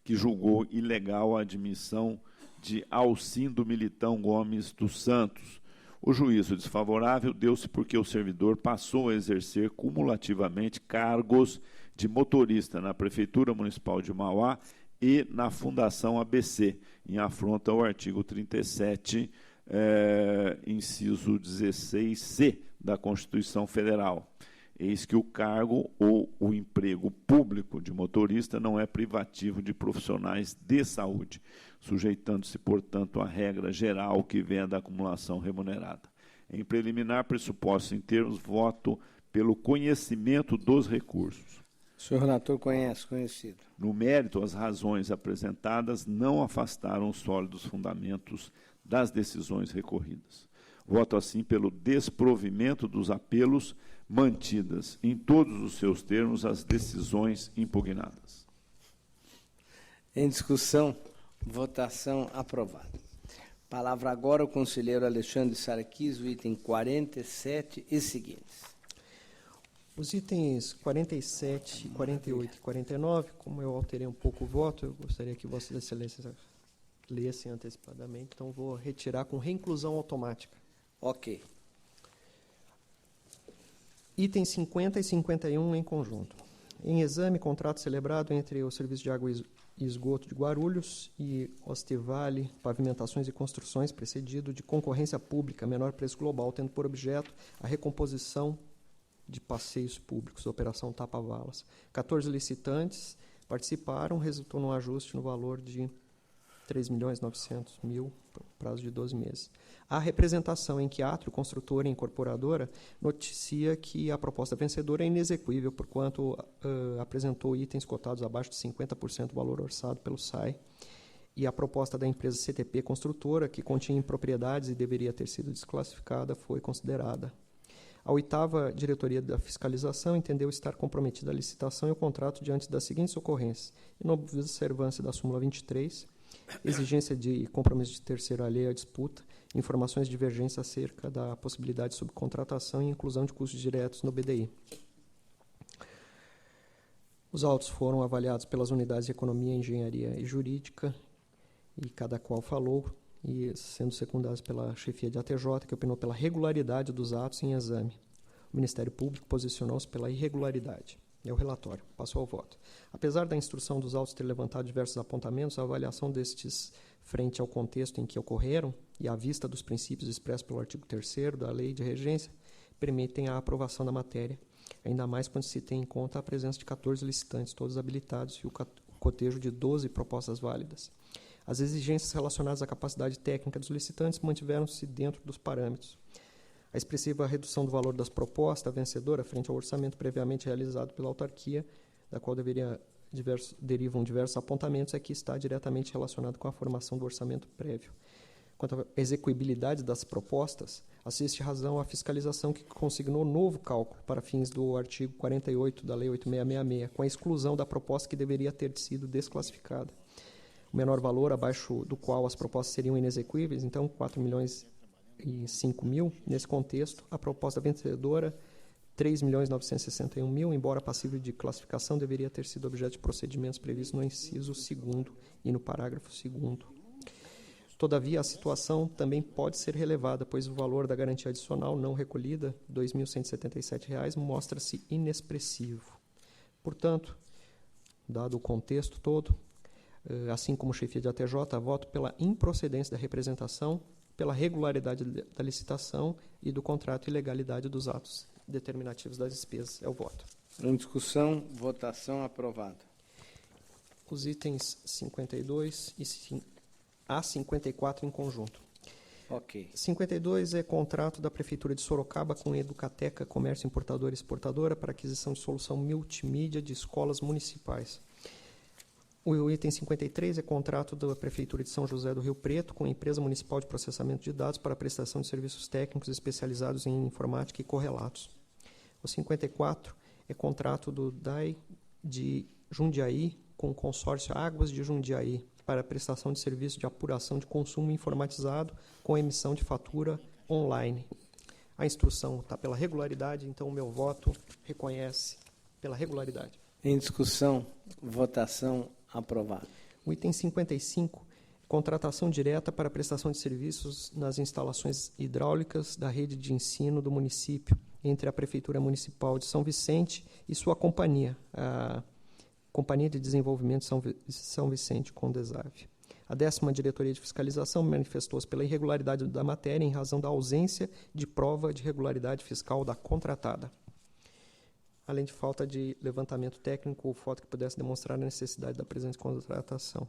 que julgou ilegal a admissão de Alcindo Militão Gomes dos Santos. O juízo desfavorável deu-se porque o servidor passou a exercer cumulativamente cargos de motorista na Prefeitura Municipal de Mauá e na Fundação ABC, em afronta ao artigo 37, inciso 16C da Constituição Federal. Eis que o cargo ou o emprego público de motorista não é privativo de profissionais de saúde, sujeitando-se, portanto, à regra geral que vem da acumulação remunerada. Em preliminar, pressuposto em termos, voto pelo conhecimento dos recursos. O senhor relator conhecido. No mérito, as razões apresentadas não afastaram os sólidos fundamentos das decisões recorridas. Voto, assim, pelo desprovimento dos apelos, mantidas em todos os seus termos as decisões impugnadas. Em discussão, votação aprovada. Palavra agora ao conselheiro Alexandre Sarquis, o item 47 e seguintes. Os itens 47, 48 e 49, como eu alterei um pouco o voto, eu gostaria que Vossas Excelências lessem antecipadamente, então vou retirar com reinclusão automática. Ok. Itens 50 e 51 em conjunto. Em exame, contrato celebrado entre o Serviço de Água e Esgoto de Guarulhos e Ostevale Pavimentações e Construções, precedido de concorrência pública, menor preço global, tendo por objeto a recomposição de passeios públicos, operação Tapa-Valas. 14 licitantes participaram, resultou num ajuste no valor de R$ 3.900.000, prazo de 12 meses. A representação em que Atrio, construtora e incorporadora, noticia que a proposta vencedora é inexequível, porquanto apresentou itens cotados abaixo de 50% do valor orçado pelo SAI, e a proposta da empresa CTP Construtora, que continha impropriedades e deveria ter sido desclassificada, foi considerada. A 8ª Diretoria da Fiscalização entendeu estar comprometida a licitação e o contrato diante das seguintes ocorrências: em observância da súmula 23, exigência de compromisso de terceiro alheio à disputa, informações divergentes acerca da possibilidade de subcontratação e inclusão de custos diretos no BDI. Os autos foram avaliados pelas unidades de Economia, Engenharia e Jurídica, e cada qual falou, e sendo secundados pela chefia de ATJ, que opinou pela regularidade dos atos em exame. O Ministério Público posicionou-se pela irregularidade. É o relatório. Passou ao voto. Apesar da instrução dos autos ter levantado diversos apontamentos, a avaliação destes frente ao contexto em que ocorreram e à vista dos princípios expressos pelo artigo 3º da Lei de Regência, permitem a aprovação da matéria, ainda mais quando se tem em conta a presença de 14 licitantes, todos habilitados, e o cotejo de 12 propostas válidas. As exigências relacionadas à capacidade técnica dos licitantes mantiveram-se dentro dos parâmetros. A expressiva redução do valor das propostas vencedora frente ao orçamento previamente realizado pela autarquia, da qual derivam diversos apontamentos, é que está diretamente relacionado com a formação do orçamento prévio. Quanto à execuibilidade das propostas, assiste razão à fiscalização que consignou novo cálculo para fins do artigo 48 da Lei 8666, com a exclusão da proposta que deveria ter sido desclassificada. O menor valor abaixo do qual as propostas seriam inexequíveis, então, R$ 4.005.000. Nesse contexto, a proposta vencedora, R$ 3.961.000, embora passível de classificação, deveria ter sido objeto de procedimentos previstos no inciso 2º e no parágrafo 2º. Todavia, a situação também pode ser relevada, pois o valor da garantia adicional não recolhida, R$ 2.177, mostra-se inexpressivo. Portanto, dado o contexto todo, assim como chefia de ATJ, voto pela improcedência da representação, pela regularidade da licitação e do contrato e legalidade dos atos determinativos das despesas. É o voto. Em discussão, votação aprovada. Os itens 52 e a 54 em conjunto. Ok. 52 é contrato da Prefeitura de Sorocaba com Educateca Comércio Importadora e Exportadora para aquisição de solução multimídia de escolas municipais. O item 53 é contrato da Prefeitura de São José do Rio Preto com a Empresa Municipal de Processamento de Dados para a prestação de serviços técnicos especializados em informática e correlatos. O 54 é contrato do DAI de Jundiaí com o consórcio Águas de Jundiaí para a prestação de serviço de apuração de consumo informatizado com emissão de fatura online. A instrução está pela regularidade, então o meu voto reconhece pela regularidade. Em discussão, votação aprovada. O item 55, contratação direta para prestação de serviços nas instalações hidráulicas da rede de ensino do município, entre a Prefeitura Municipal de São Vicente e sua companhia, a Companhia de Desenvolvimento São Vicente, Condesave. A 10ª Diretoria de Fiscalização manifestou-se pela irregularidade da matéria em razão da ausência de prova de regularidade fiscal da contratada, além de falta de levantamento técnico ou foto que pudesse demonstrar a necessidade da presente contratação.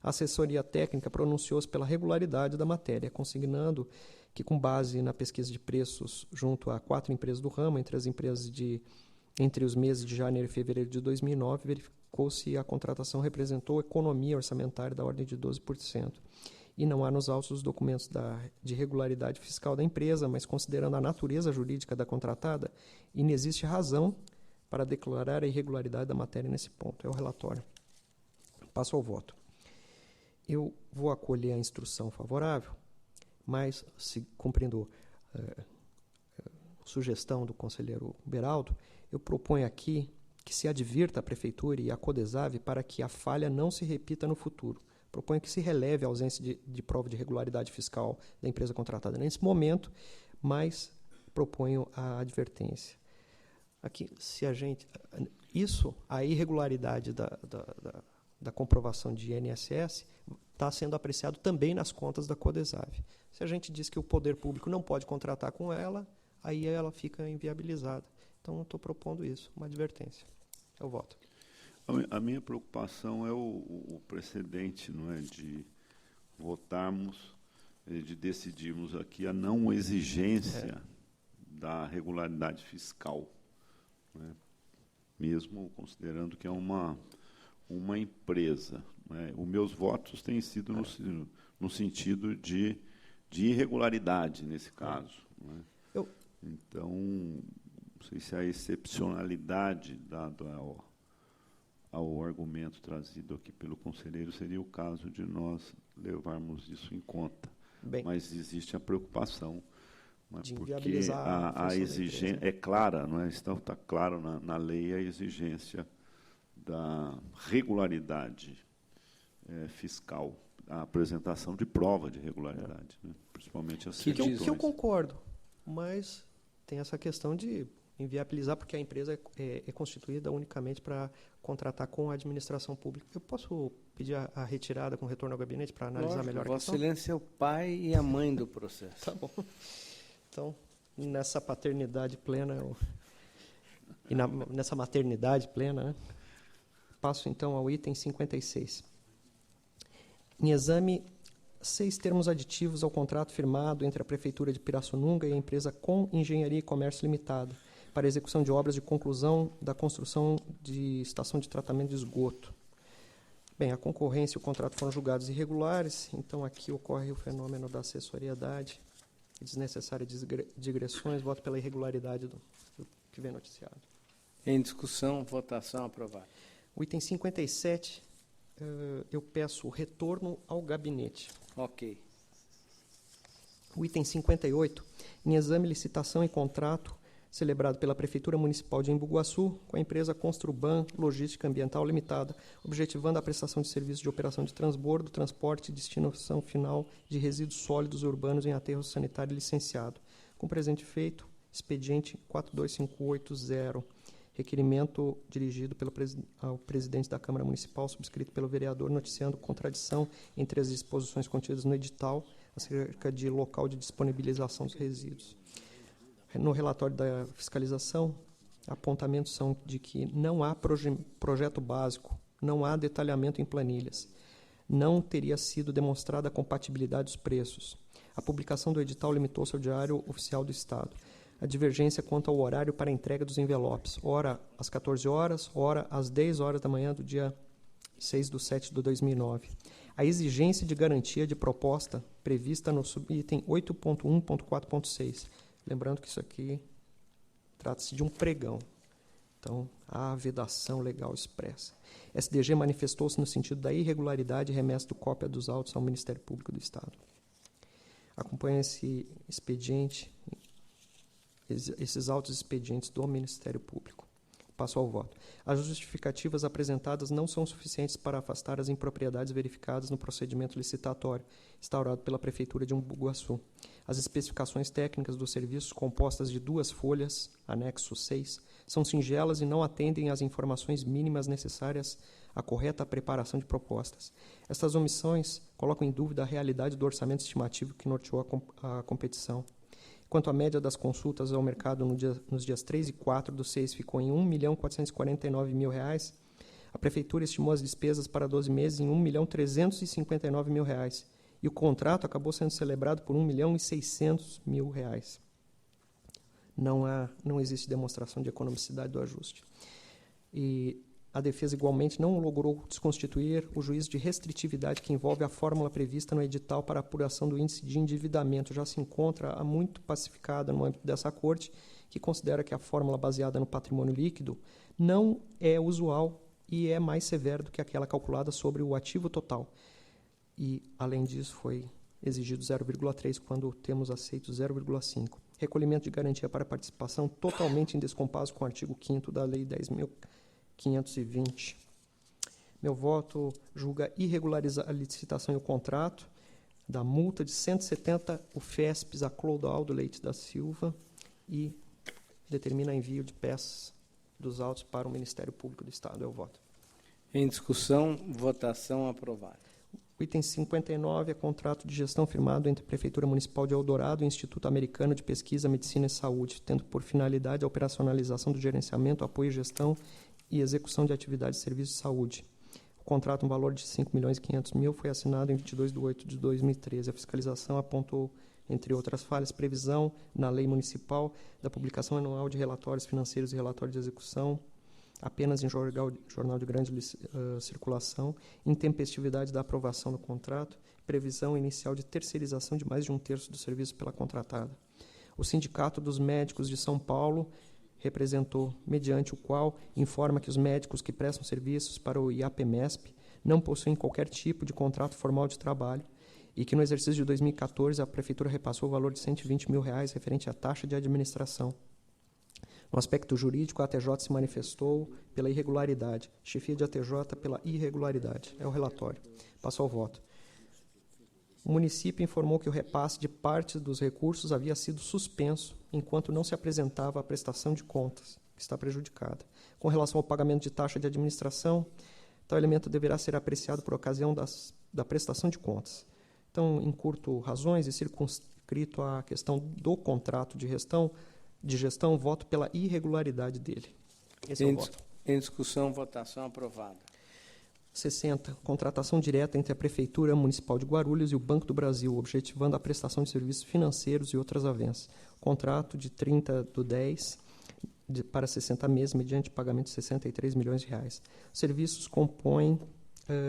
A assessoria técnica pronunciou-se pela regularidade da matéria, consignando que, com base na pesquisa de preços junto a 4 empresas do ramo, entre os meses de janeiro e fevereiro de 2009, verificou-se a contratação representou economia orçamentária da ordem de 12%. E não há nos autos os documentos de regularidade fiscal da empresa, mas considerando a natureza jurídica da contratada, inexiste razão para declarar a irregularidade da matéria nesse ponto. É o relatório. Passo ao voto. Eu vou acolher a instrução favorável, mas, se cumprindo a sugestão do conselheiro Beraldo, eu proponho aqui que se advirta a Prefeitura e a Codesave para que a falha não se repita no futuro. Proponho que se releve a ausência de prova de regularidade fiscal da empresa contratada nesse momento, mas proponho a advertência. Aqui, a irregularidade da comprovação de INSS está sendo apreciado também nas contas da Codesave. Se a gente diz que o poder público não pode contratar com ela, aí ela fica inviabilizada. Então, eu estou propondo isso, uma advertência. Eu voto. A minha preocupação é o precedente, não é, de votarmos, de decidirmos aqui a não exigência da regularidade fiscal, né, mesmo considerando que é uma empresa. Né. Os meus votos têm sido no sentido de irregularidade, nesse caso. Né. Então, não sei se a excepcionalidade dada ao argumento trazido aqui pelo conselheiro seria o caso de nós levarmos isso em conta. Bem, mas existe a preocupação, não é, de porque inviabilizar a exigência é clara, não é? Está claro na lei a exigência da regularidade fiscal, a apresentação de prova de regularidade, né? Principalmente as certidões. Que eu concordo, mas tem essa questão de inviabilizar, porque a empresa é constituída unicamente para contratar com a administração pública. Eu posso pedir a retirada com retorno ao gabinete para analisar melhor a Vossa questão? Excelência é o pai e a mãe do processo. Tá bom. Então, nessa paternidade plena, nessa maternidade plena, né, passo então ao item 56. Em exame, 6 termos aditivos ao contrato firmado entre a Prefeitura de Pirassununga e a empresa Com Engenharia e Comércio Limitada para execução de obras de conclusão da construção de estação de tratamento de esgoto. Bem, a concorrência e o contrato foram julgados irregulares, então aqui ocorre o fenômeno da acessoriedade e desnecessárias digressões. Voto pela irregularidade do que vem noticiado. Em discussão, votação aprovada. O item 57, eu peço o retorno ao gabinete. Ok. O item 58, em exame, licitação e contrato celebrado pela Prefeitura Municipal de Embu Guaçu com a empresa Construban Logística Ambiental Limitada, objetivando a prestação de serviços de operação de transbordo, transporte e destinação final de resíduos sólidos urbanos em aterro sanitário licenciado. Com presente feito, expediente 42580, requerimento dirigido ao presidente da Câmara Municipal, subscrito pelo vereador, noticiando contradição entre as disposições contidas no edital acerca de local de disponibilização dos resíduos. No relatório da fiscalização, apontamentos são de que não há projeto básico, não há detalhamento em planilhas, não teria sido demonstrada a compatibilidade dos preços. A publicação do edital limitou-se ao Diário Oficial do Estado. A divergência quanto ao horário para a entrega dos envelopes, ora às 14 horas, ora às 10 horas da manhã do dia 6/7 de 2009. A exigência de garantia de proposta prevista no subitem 8.1.4.6. Lembrando que isso aqui trata-se de um pregão. Então, há vedação legal expressa. SDG manifestou-se no sentido da irregularidade e remessa cópia dos autos ao Ministério Público do Estado. Acompanha esse expediente, esses autos expedientes do Ministério Público. Passo ao voto. As justificativas apresentadas não são suficientes para afastar as impropriedades verificadas no procedimento licitatório instaurado pela Prefeitura de Umbu Guaçu. As especificações técnicas dos serviços, compostas de 2 folhas, anexo 6, são singelas e não atendem às informações mínimas necessárias à correta preparação de propostas. Estas omissões colocam em dúvida a realidade do orçamento estimativo que norteou a competição. Quanto à média das consultas ao mercado nos dias 3 e 4 do 6 ficou em R$ 1.449.000, a Prefeitura estimou as despesas para 12 meses em R$ 1.359.000 e o contrato acabou sendo celebrado por R$ 1.600.000. Não existe demonstração de economicidade do ajuste. E a defesa, igualmente, não logrou desconstituir o juízo de restritividade que envolve a fórmula prevista no edital para apuração do índice de endividamento. Já se encontra muito pacificada no âmbito dessa corte, que considera que a fórmula baseada no patrimônio líquido não é usual e é mais severa do que aquela calculada sobre o ativo total. E, além disso, foi exigido 0,3 quando temos aceito 0,5. Recolhimento de garantia para participação totalmente em descompasso com o artigo 5º da Lei 10.520. Meu voto julga irregularizar a licitação e o contrato da multa de 170 UFESPs a Clodoaldo Leite da Silva e determina envio de peças dos autos para o Ministério Público do Estado. Eu voto. Em discussão, votação aprovada. O item 59 é contrato de gestão firmado entre a Prefeitura Municipal de Eldorado e o Instituto Americano de Pesquisa, Medicina e Saúde, tendo por finalidade a operacionalização do gerenciamento, apoio, gestão e execução de atividades de serviços de saúde. O contrato, um valor de R$ 5.500.000, foi assinado em 22 de 8 de 2013. A fiscalização apontou, entre outras falhas, previsão na lei municipal da publicação anual de relatórios financeiros e relatórios de execução, apenas em jornal de grande circulação, intempestividade da aprovação do contrato, previsão inicial de terceirização de mais de 1/3 do serviço pela contratada. O Sindicato dos Médicos de São Paulo representou, mediante o qual informa que os médicos que prestam serviços para o IAPMESP não possuem qualquer tipo de contrato formal de trabalho e que no exercício de 2014 a Prefeitura repassou o valor de R$ 120.000 referente à taxa de administração. No aspecto jurídico, a ATJ se manifestou pela irregularidade, chefia de ATJ pela irregularidade. É o relatório. Passo ao voto. O município informou que o repasse de parte dos recursos havia sido suspenso enquanto não se apresentava a prestação de contas, que está prejudicada. Com relação ao pagamento de taxa de administração, tal elemento deverá ser apreciado por ocasião da prestação de contas. Então, encurto razões e circunscrito à questão do contrato de gestão, voto pela irregularidade dele. Esse é o voto. Em discussão, votação aprovada. 60. Contratação direta entre a Prefeitura Municipal de Guarulhos e o Banco do Brasil, objetivando a prestação de serviços financeiros e outras avanças. Contrato de 30/10 para 60 meses, mediante pagamento de R$ 63 milhões. Os serviços compõem,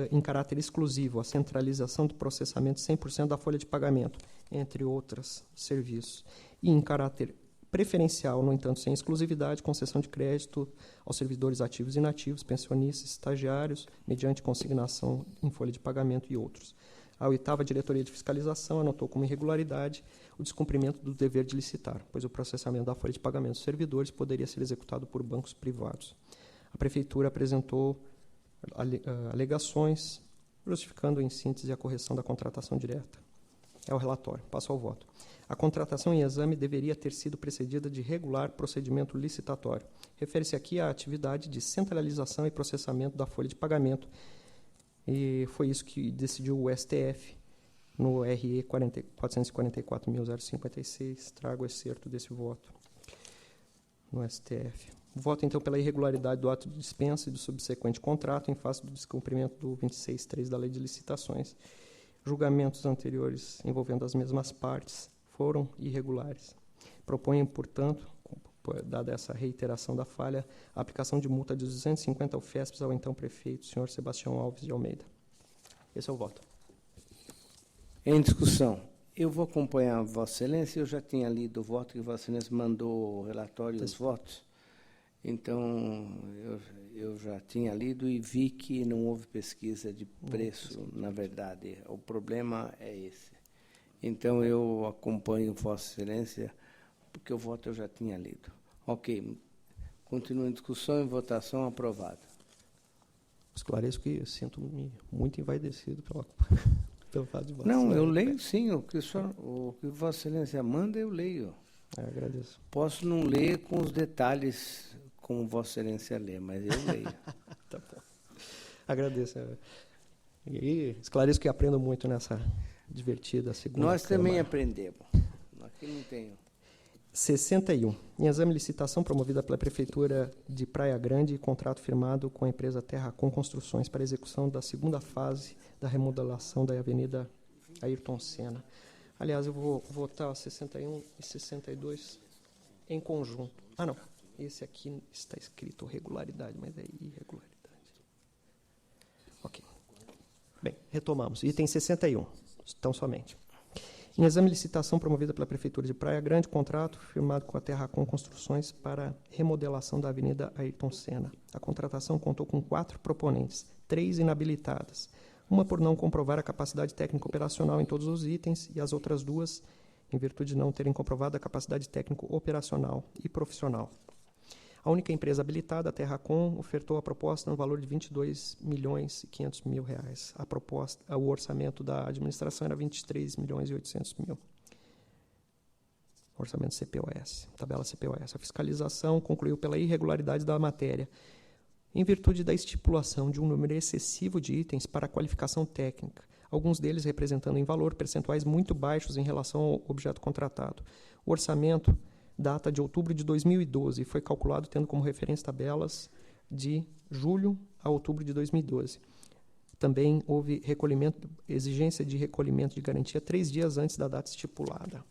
em caráter exclusivo, a centralização do processamento 100% da folha de pagamento, entre outros serviços. E em caráter preferencial, no entanto, sem exclusividade, concessão de crédito aos servidores ativos e inativos, pensionistas, estagiários, mediante consignação em folha de pagamento e outros. A 8ª Diretoria de Fiscalização anotou como irregularidade o descumprimento do dever de licitar, pois o processamento da folha de pagamento dos servidores poderia ser executado por bancos privados. A Prefeitura apresentou alegações, justificando em síntese a correção da contratação direta. É o relatório. Passo ao voto. A contratação em exame deveria ter sido precedida de regular procedimento licitatório. Refere-se aqui à atividade de centralização e processamento da folha de pagamento. E foi isso que decidiu o STF no RE 444.056. Trago o excerto desse voto no STF. Voto, então, pela irregularidade do ato de dispensa e do subsequente contrato em face do descumprimento do 26.3 da Lei de Licitações. Julgamentos anteriores envolvendo as mesmas partes foram irregulares. Proponho, portanto, dada essa reiteração da falha, a aplicação de multa de 250 UFESPs ao então prefeito, senhor Sebastião Alves de Almeida. Esse é o voto. Em discussão. Eu vou acompanhar Vossa Excelência. Eu já tinha lido o voto que Vossa Excelência mandou o relatório e os votos. Então, eu já tinha lido e vi que não houve pesquisa de preço, na verdade. O problema é esse. Então, eu acompanho Vossa Excelência, porque o voto eu já tinha lido. Ok. Continua em discussão e votação. Aprovado. Esclareço que eu sinto-me muito envaidecido pelo fato de voto. Não, eu leio sim. O que Vossa Excelência manda, eu leio. Agradeço. Posso não ler com os detalhes como Vossa Excelência lê, mas eu leio. Tá bom. Agradeço. E esclareço que aprendo muito nessa divertida segunda Nós também Câmara. aprendemos. Aqui não tenho. 61. Em exame de licitação promovida pela Prefeitura de Praia Grande e contrato firmado com a empresa Terracom Construções para execução da segunda fase da remodelação da Avenida Ayrton Senna. Aliás, eu vou votar 61 e 62 em conjunto. Ah, não. Esse aqui está escrito regularidade, mas é irregularidade. Ok. Bem, retomamos. Item 61. Então, somente. Em exame de licitação promovida pela Prefeitura de Praia Grande, contrato firmado com a Terracom Construções para remodelação da Avenida Ayrton Senna. A contratação contou com 4 proponentes, 3 inabilitadas. Uma por não comprovar a capacidade técnica operacional em todos os itens e as outras 2 em virtude de não terem comprovado a capacidade técnico operacional e profissional. A única empresa habilitada, a Terracom, ofertou a proposta no valor de R$ 22.500.000. O orçamento da administração era R$ 23.800.000. Orçamento CPOS, tabela CPOS. A fiscalização concluiu pela irregularidade da matéria, em virtude da estipulação de um número excessivo de itens para a qualificação técnica, alguns deles representando em valor percentuais muito baixos em relação ao objeto contratado. O orçamento data de outubro de 2012 e foi calculado tendo como referência tabelas de julho a outubro de 2012. Também houve exigência de recolhimento de garantia 3 dias antes da data estipulada.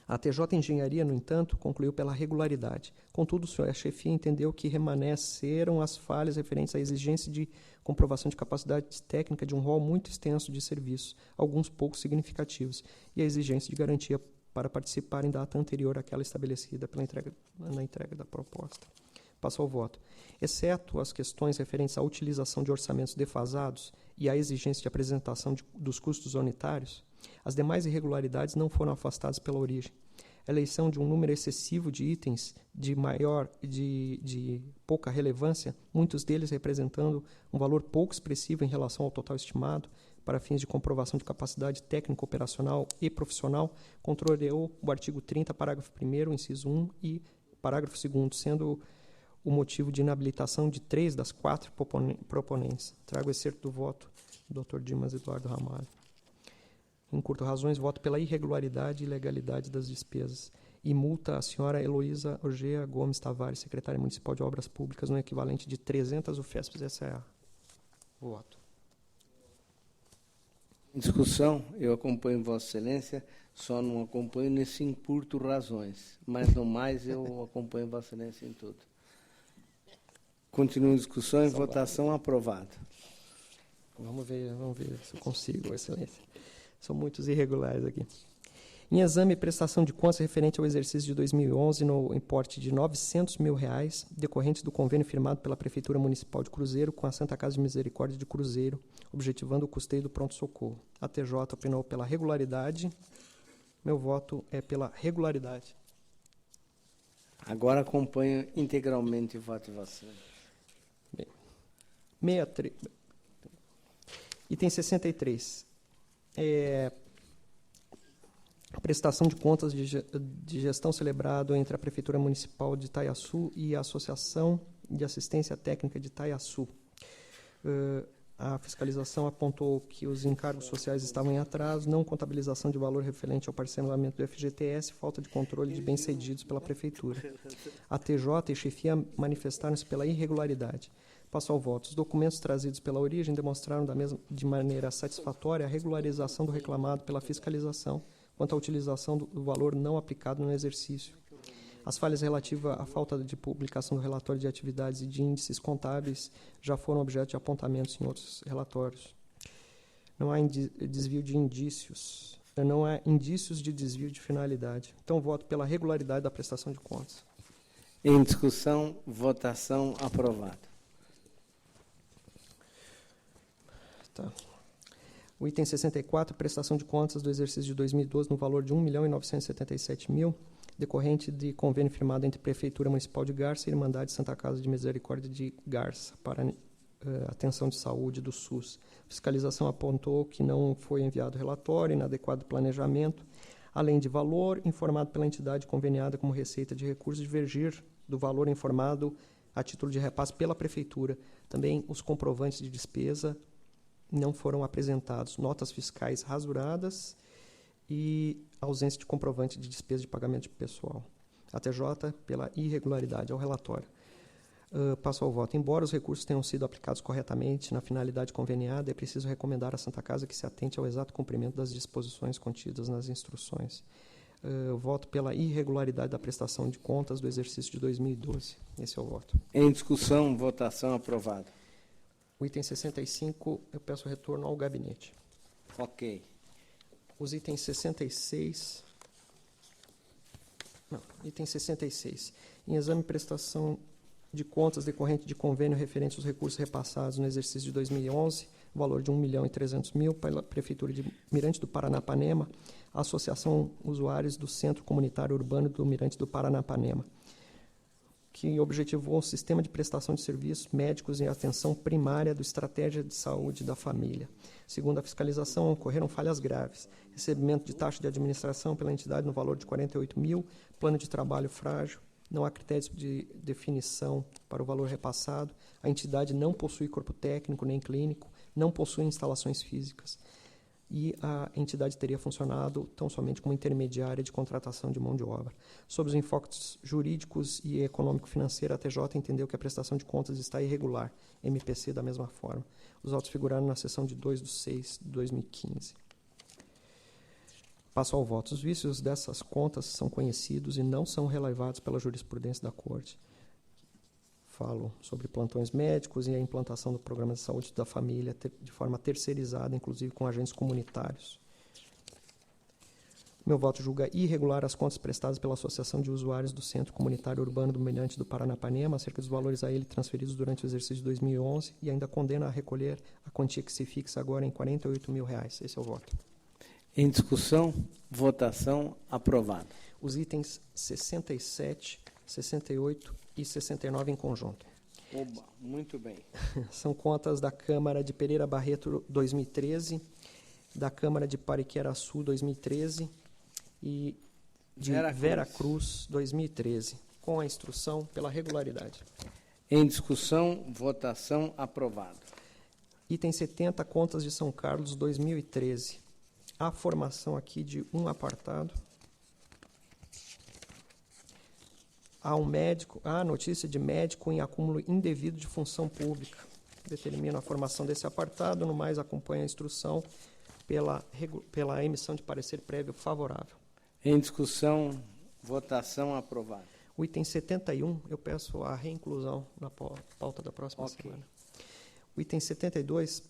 A TJ Engenharia, no entanto, concluiu pela regularidade. Contudo, a chefia entendeu que remanesceram as falhas referentes à exigência de comprovação de capacidade técnica de um rol muito extenso de serviços, alguns pouco significativos, e a exigência de garantia para participar em data anterior àquela estabelecida na entrega da proposta. Passo ao voto. Exceto as questões referentes à utilização de orçamentos defasados e à exigência de apresentação dos custos unitários, as demais irregularidades não foram afastadas pela origem. A eleição de um número excessivo de itens de pouca relevância, muitos deles representando um valor pouco expressivo em relação ao total estimado, para fins de comprovação de capacidade técnica, operacional e profissional, contrariou o artigo 30, parágrafo 1º, inciso 1 e parágrafo 2º, sendo o motivo de inabilitação de 3 das 4 proponentes. Trago o excerto do voto do Dr. Dimas Eduardo Ramalho. Em curto razões, voto pela irregularidade e ilegalidade das despesas e multa a senhora Heloísa Ogea Gomes Tavares, secretária municipal de Obras Públicas, no equivalente de 300 UFESPs S.A. Voto. Em discussão, eu acompanho Vossa Excelência, só não acompanho nesse encurto razões, mas no mais eu acompanho Vossa Excelência em tudo. Continua em discussão e votação. Aprovado. Vamos ver se eu consigo, Excelência. São muitos irregulares aqui. Em exame e prestação de contas referente ao exercício de 2011 no importe de R$ 900 mil, decorrentes do convênio firmado pela Prefeitura Municipal de Cruzeiro com a Santa Casa de Misericórdia de Cruzeiro, objetivando o custeio do pronto-socorro. A TJ opinou pela regularidade. Meu voto é pela regularidade. Agora acompanho integralmente o voto de Vossa Excelência. Bem, 63. Item 63. A prestação de contas de gestão celebrado entre a Prefeitura Municipal de Itaiaçu e a Associação de Assistência Técnica de Itaiaçu. A fiscalização apontou que os encargos sociais estavam em atraso, não contabilização de valor referente ao parcelamento do FGTS, falta de controle de bens cedidos pela Prefeitura. A TJ e chefia manifestaram-se pela irregularidade. Passo ao voto. Os documentos trazidos pela origem demonstraram de maneira satisfatória a regularização do reclamado pela fiscalização quanto à utilização do valor não aplicado no exercício. As falhas relativas à falta de publicação do relatório de atividades e de índices contábeis já foram objeto de apontamentos em outros relatórios. Não há desvio de indícios. Não há indícios de desvio de finalidade. Então, voto pela regularidade da prestação de contas. Em discussão, votação, aprovado. Tá. O item 64, prestação de contas do exercício de 2012 no valor de R$ 1.977.000, decorrente de convênio firmado entre Prefeitura Municipal de Garça e Irmandade Santa Casa de Misericórdia de Garça, para atenção de saúde do SUS. A fiscalização apontou que não foi enviado relatório, inadequado planejamento, além de valor informado pela entidade conveniada como receita de recursos divergir do valor informado a título de repasse pela Prefeitura. Também os comprovantes de despesa não foram apresentados, notas fiscais rasuradas e ausência de comprovante de despesa de pagamento de pessoal. A TJ pela irregularidade. Ao relatório. Passo ao voto. Embora os recursos tenham sido aplicados corretamente na finalidade conveniada, é preciso recomendar à Santa Casa que se atente ao exato cumprimento das disposições contidas nas instruções. Voto pela irregularidade da prestação de contas do exercício de 2012. Esse é o voto. Em discussão, votação, aprovado. O item 65, eu peço retorno ao gabinete. Ok. Os itens 66... Não, item 66. Em exame e prestação de contas decorrente de convênio referente aos recursos repassados no exercício de 2011, valor de R$ 1.300.000 pela Prefeitura de Mirante do Paranapanema, a Associação Usuários do Centro Comunitário Urbano do Mirante do Paranapanema, que objetivou um sistema de prestação de serviços médicos e atenção primária do Estratégia de Saúde da Família. Segundo a fiscalização, ocorreram falhas graves. Recebimento de taxa de administração pela entidade no valor de R$ 48.000, plano de trabalho frágil, não há critérios de definição para o valor repassado, a entidade não possui corpo técnico nem clínico, não possui instalações físicas e a entidade teria funcionado tão somente como intermediária de contratação de mão de obra. Sobre os enfoques jurídicos e econômico-financeiro, a TJ entendeu que a prestação de contas está irregular, MPC da mesma forma. Os autos figuraram na seção de 2/6/2015. Passo ao voto. Os vícios dessas contas são conhecidos e não são relevados pela jurisprudência da Corte. Falo sobre plantões médicos e a implantação do programa de saúde da família de forma terceirizada, inclusive com agentes comunitários. Meu voto julga irregular as contas prestadas pela Associação de Usuários do Centro Comunitário Urbano do Mirante do Paranapanema, acerca dos valores a ele transferidos durante o exercício de 2011, e ainda condena a recolher a quantia que se fixa agora em R$ 48.000. Esse é o voto. Em discussão, votação, aprovado. Os itens 67, 68 e 69 em conjunto. Oba, muito bem. São contas da Câmara de Pereira Barreto 2013, da Câmara de Pariqueraçu 2013 e de Vera Cruz 2013, com a instrução pela regularidade. Em discussão, votação, aprovado. Item 70, contas de São Carlos 2013. A formação aqui de um apartado. Há notícia de médico em acúmulo indevido de função pública. Determina a formação desse apartado, no mais acompanha a instrução pela emissão de parecer prévio favorável. Em discussão, votação, aprovado. O item 71, eu peço a reinclusão na pauta da próxima semana. O item 72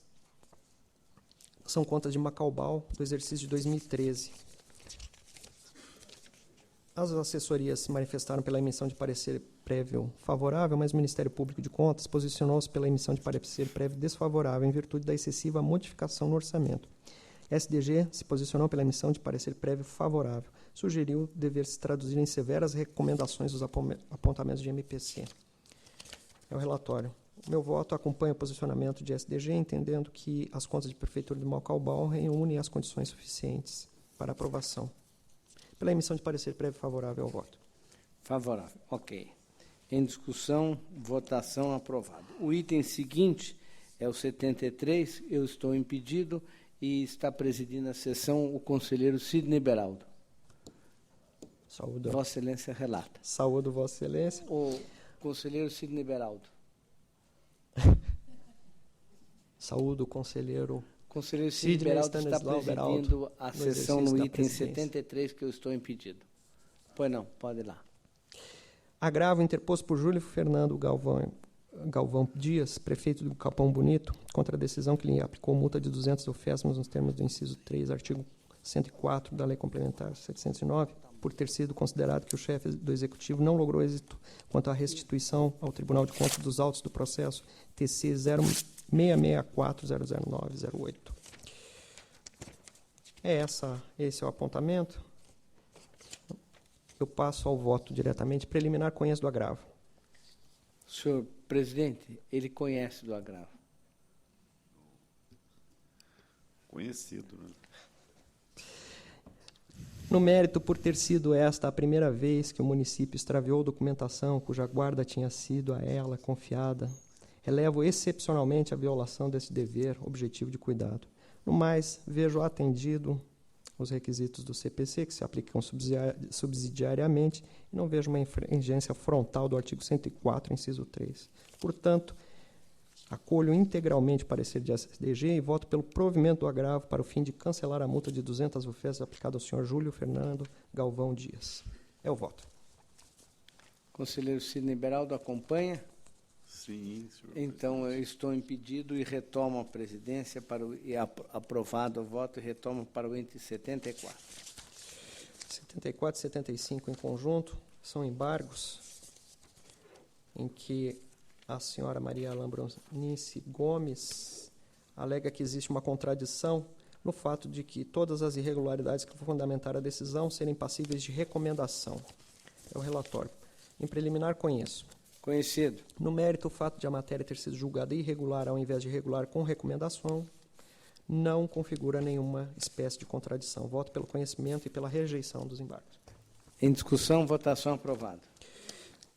são contas de Macaubal do exercício de 2013. As assessorias se manifestaram pela emissão de parecer prévio favorável, mas o Ministério Público de Contas posicionou-se pela emissão de parecer prévio desfavorável em virtude da excessiva modificação no orçamento. SDG se posicionou pela emissão de parecer prévio favorável. Sugeriu dever se traduzir em severas recomendações dos apontamentos de MPC. É o relatório. O meu voto acompanha o posicionamento de SDG, entendendo que as contas de Prefeitura de Macaubal reúnem as condições suficientes para aprovação. Pela emissão de parecer prévio favorável ao voto. Favorável, ok. Em discussão, votação, aprovado. O item seguinte é o 73, eu estou impedido e está presidindo a sessão o conselheiro Sidney Beraldo. Saúdo. Vossa Excelência relata. Saúdo, Vossa Excelência. O conselheiro Sidney Beraldo. Saúdo o conselheiro Conselheiro Sidney Beraldo está presidindo a sessão no item 73, que eu estou impedido. Pois não, pode ir lá. Agravo interposto por Júlio Fernando Galvão Dias, prefeito do Capão Bonito, contra a decisão que lhe aplicou multa de 200 uféssimos nos termos do inciso 3, artigo 104 da Lei Complementar 709, por ter sido considerado que o chefe do Executivo não logrou êxito quanto à restituição ao Tribunal de Contas dos autos do processo TC 0664009008. Esse é o apontamento. Eu passo ao voto diretamente. Preliminar, conheço do agravo. Senhor presidente, ele conhece do agravo. Conhecido, né? No mérito, por ter sido esta a primeira vez que o município extraviou documentação cuja guarda tinha sido a ela confiada, relevo excepcionalmente a violação desse dever objetivo de cuidado. No mais, vejo atendido os requisitos do CPC, que se aplicam subsidiariamente, e não vejo uma infringência frontal do artigo 104, inciso 3. Portanto, acolho integralmente o parecer de SDG e voto pelo provimento do agravo para o fim de cancelar a multa de 200 UFES aplicada ao senhor Júlio Fernando Galvão Dias. É o voto. Conselheiro Sidney Beraldo acompanha? Sim, senhor Então, presidente. eu estou impedido e retomo a presidência aprovado o voto e retomo para o item 74. 74 e 75 em conjunto são embargos em que a senhora Maria Lambronice Gomes alega que existe uma contradição no fato de que todas as irregularidades que fundamentaram a decisão serem passíveis de recomendação. É o relatório. Em preliminar, conheço. Conhecido. No mérito, o fato de a matéria ter sido julgada irregular ao invés de regular com recomendação não configura nenhuma espécie de contradição. Voto pelo conhecimento e pela rejeição dos embargos. Em discussão, votação aprovada.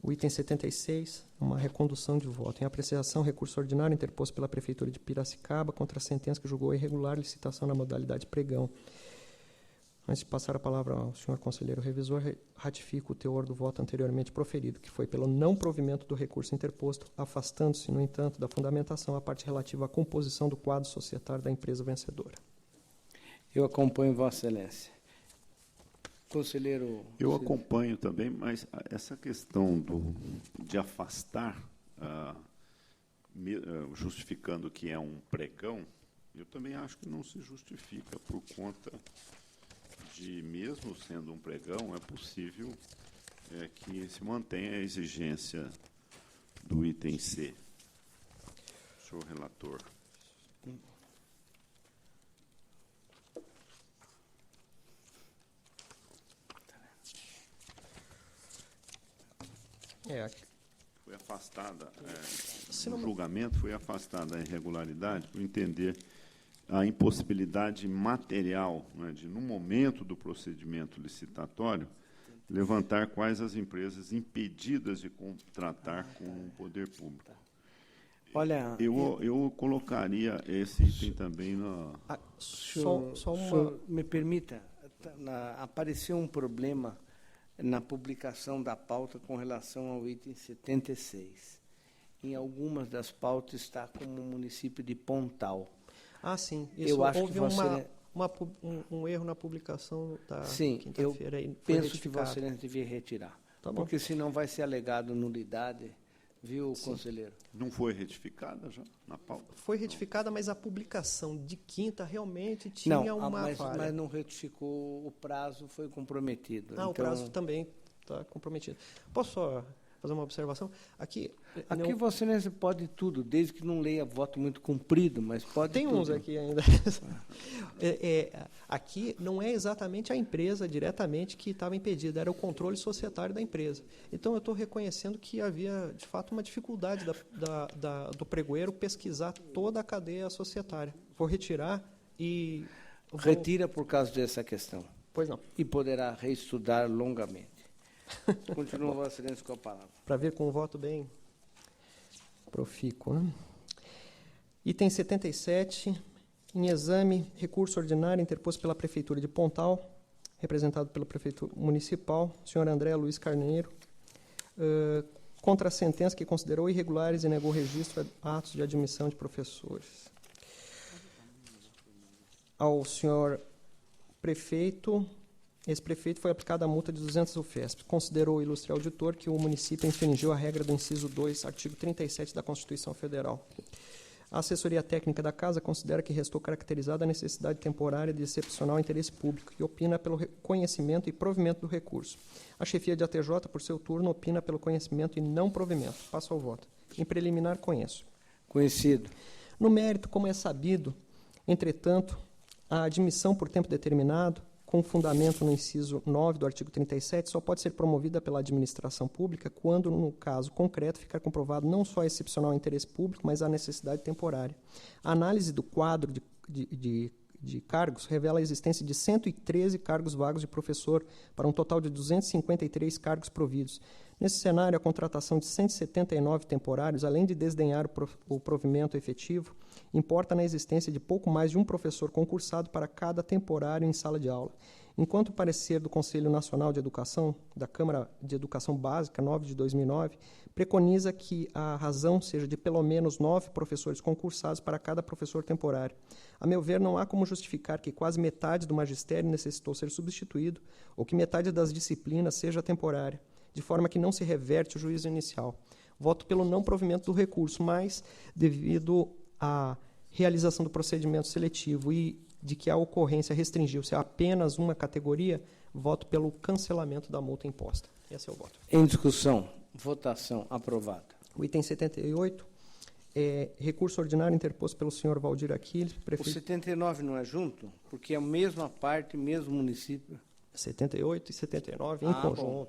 O item 76, uma recondução de voto. Em apreciação, recurso ordinário interposto pela Prefeitura de Piracicaba contra a sentença que julgou irregular licitação na modalidade pregão. Antes de passar a palavra ao senhor conselheiro revisor, ratifico o teor do voto anteriormente proferido, que foi pelo não provimento do recurso interposto, afastando-se, no entanto, da fundamentação a parte relativa à composição do quadro societário da empresa vencedora. Eu acompanho Vossa Excelência. Conselheiro... Eu acompanho também, mas essa questão de afastar, justificando que é um pregão, eu também acho que não se justifica por conta de, mesmo sendo um pregão, é possível que se mantenha a exigência do item C. Senhor relator. Foi afastada, no julgamento foi afastada a irregularidade por entender a impossibilidade material, né, de, no momento do procedimento licitatório, levantar quais as empresas impedidas de contratar com o poder público. Olha, eu colocaria esse item também na... Senhor, me permita, apareceu um problema na publicação da pauta com relação ao item 76. Em algumas das pautas está como o município de Pontal. Ah, sim. Isso, eu acho houve que um erro na publicação da sim, quinta-feira. Eu penso que Vossa Excelência devia retirar. Tá bom. Porque senão vai ser alegado nulidade, viu, sim, conselheiro? Não foi retificada já na pauta? Foi retificada, mas a publicação de quinta realmente tinha uma falha. Mas não retificou, o prazo foi comprometido. O prazo também está comprometido. Posso só fazer uma observação? Aqui Vossa Excelência pode tudo, desde que não leia voto muito comprido, mas pode Tem tudo. uns aqui ainda. Aqui não é exatamente a empresa diretamente que estava impedida, era o controle societário da empresa. Então, eu estou reconhecendo que havia, de fato, uma dificuldade do pregoeiro pesquisar toda a cadeia societária. Vou retirar e... Retira por causa dessa questão. Pois não. E poderá reestudar longamente. Continua Vossa Excelência com a palavra. Para ver com um voto bem profícuo, né? Item 77, em exame, recurso ordinário interposto pela Prefeitura de Pontal, representado pelo prefeito municipal, senhor André Luiz Carneiro, contra a sentença que considerou irregulares e negou registro a atos de admissão de professores. Ao senhor prefeito... Esse prefeito foi aplicada a multa de 200 UFESP. Considerou o ilustre auditor que o município infringiu a regra do inciso 2, artigo 37 da Constituição Federal. A assessoria técnica da Casa considera que restou caracterizada a necessidade temporária de excepcional interesse público e opina pelo conhecimento e provimento do recurso. A chefia de ATJ, por seu turno, opina pelo conhecimento e não provimento. Passo ao voto. Em preliminar, conheço. Conhecido. No mérito, como é sabido, entretanto, a admissão por tempo determinado, com fundamento no inciso 9 do artigo 37, só pode ser promovida pela administração pública quando, no caso concreto, ficar comprovado não só excepcional interesse público, mas a necessidade temporária. A análise do quadro de cargos revela a existência de 113 cargos vagos de professor, para um total de 253 cargos providos. Nesse cenário, a contratação de 179 temporários, além de desdenhar o provimento efetivo, importa na existência de pouco mais de um professor concursado para cada temporário em sala de aula. Enquanto o parecer do Conselho Nacional de Educação, da Câmara de Educação Básica, 9 de 2009, preconiza que a razão seja de pelo menos 9 professores concursados para cada professor temporário. A meu ver, não há como justificar que quase metade do magistério necessitou ser substituído ou que metade das disciplinas seja temporária, de forma que não se reverte o juízo inicial. Voto pelo não provimento do recurso, mas, devido à realização do procedimento seletivo e de que a ocorrência restringiu-se a apenas uma categoria, voto pelo cancelamento da multa imposta. Esse é o voto. Em discussão, votação aprovada. O item 78 é recurso ordinário interposto pelo senhor Valdir Aquiles, O prefeito. 79 não é junto? Porque é a mesma parte, mesmo município. 78 e 79 em Ah, conjunto. bom.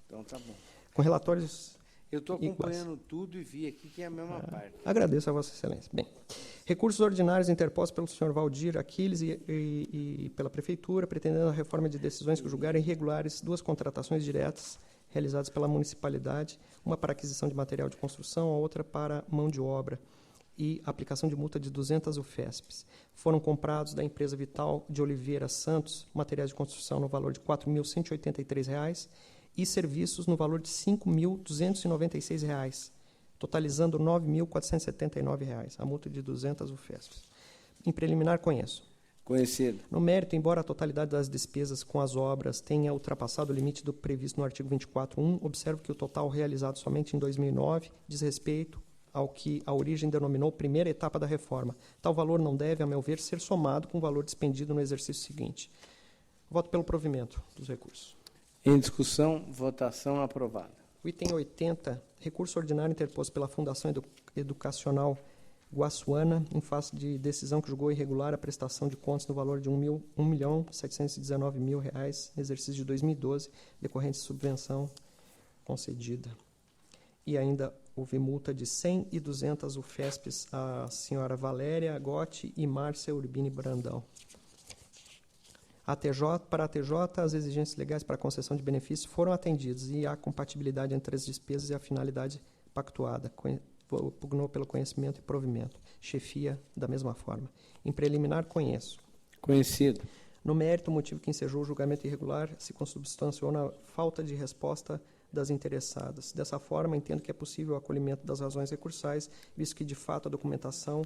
Então tá bom. Com relatórios. Eu estou acompanhando tudo e vi aqui que é a mesma parte. Agradeço a Vossa Excelência. Bem, recursos ordinários interpostos pelo senhor Valdir Aquiles e pela Prefeitura, pretendendo a reforma de decisões que julgarem irregulares 2 contratações diretas realizadas pela municipalidade, uma para aquisição de material de construção, a outra para mão de obra e aplicação de multa de 200 UFESPs. Foram comprados da empresa Vital de Oliveira Santos materiais de construção no valor de R$ 4.183 e serviços no valor de R$ 5.296, totalizando R$ 9.479, a multa de 200 UFESPs. Em preliminar, conheço. Conhecido. No mérito, embora a totalidade das despesas com as obras tenha ultrapassado o limite do previsto no artigo 24.1, observo que o total realizado somente em 2009 diz respeito ao que a origem denominou primeira etapa da reforma. Tal valor não deve, a meu ver, ser somado com o valor despendido no exercício seguinte. Voto pelo provimento dos recursos. Em discussão, votação aprovada. O item 80, recurso ordinário interposto pela Fundação Educacional Guaçuana, em face de decisão que julgou irregular a prestação de contas no valor de R$ 1.719.000 no exercício de 2012, decorrente de subvenção concedida. E ainda houve multa de 100 e 200 UFESPs à senhora Valéria Gotti e Márcia Urbini Brandão. Para a ATJ, as exigências legais para a concessão de benefícios foram atendidas e há compatibilidade entre as despesas e a finalidade pactuada. Pugnou pelo conhecimento e provimento. Chefia, da mesma forma. Em preliminar, conheço. Conhecido. No mérito, o motivo que ensejou o julgamento irregular se consubstanciou na falta de resposta das interessadas. Dessa forma, entendo que é possível o acolhimento das razões recursais, visto que, de fato, a documentação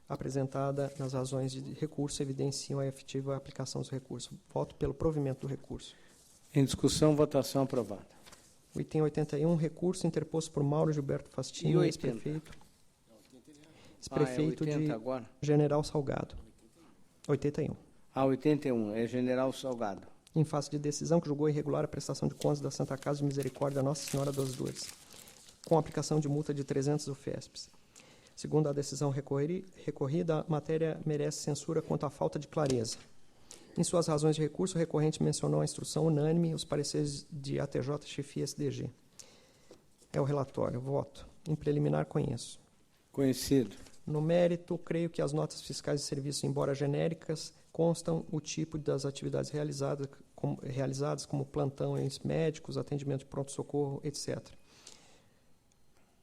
apresentada nas razões de recurso evidenciam a efetiva aplicação dos recursos. Voto pelo provimento do recurso. Em discussão, votação aprovada. O item 81, recurso interposto por Mauro Gilberto E Fastinho, 80? ex-prefeito. Ex-prefeito 80 de agora? General Salgado. 81. 81, é General Salgado. Em face de decisão que julgou irregular a prestação de contas da Santa Casa de Misericórdia Nossa Senhora das Dores, com aplicação de multa de 300 UFESPs. Segundo a decisão recorrida, a matéria merece censura quanto à falta de clareza. Em suas razões de recurso, o recorrente mencionou a instrução unânime e os pareceres de ATJ, chefia SDG. É o relatório. Voto. Em preliminar, conheço. Conhecido. No mérito, creio que as notas fiscais de serviço, embora genéricas, constam o tipo das atividades realizadas como plantões médicos, atendimento de pronto-socorro, etc.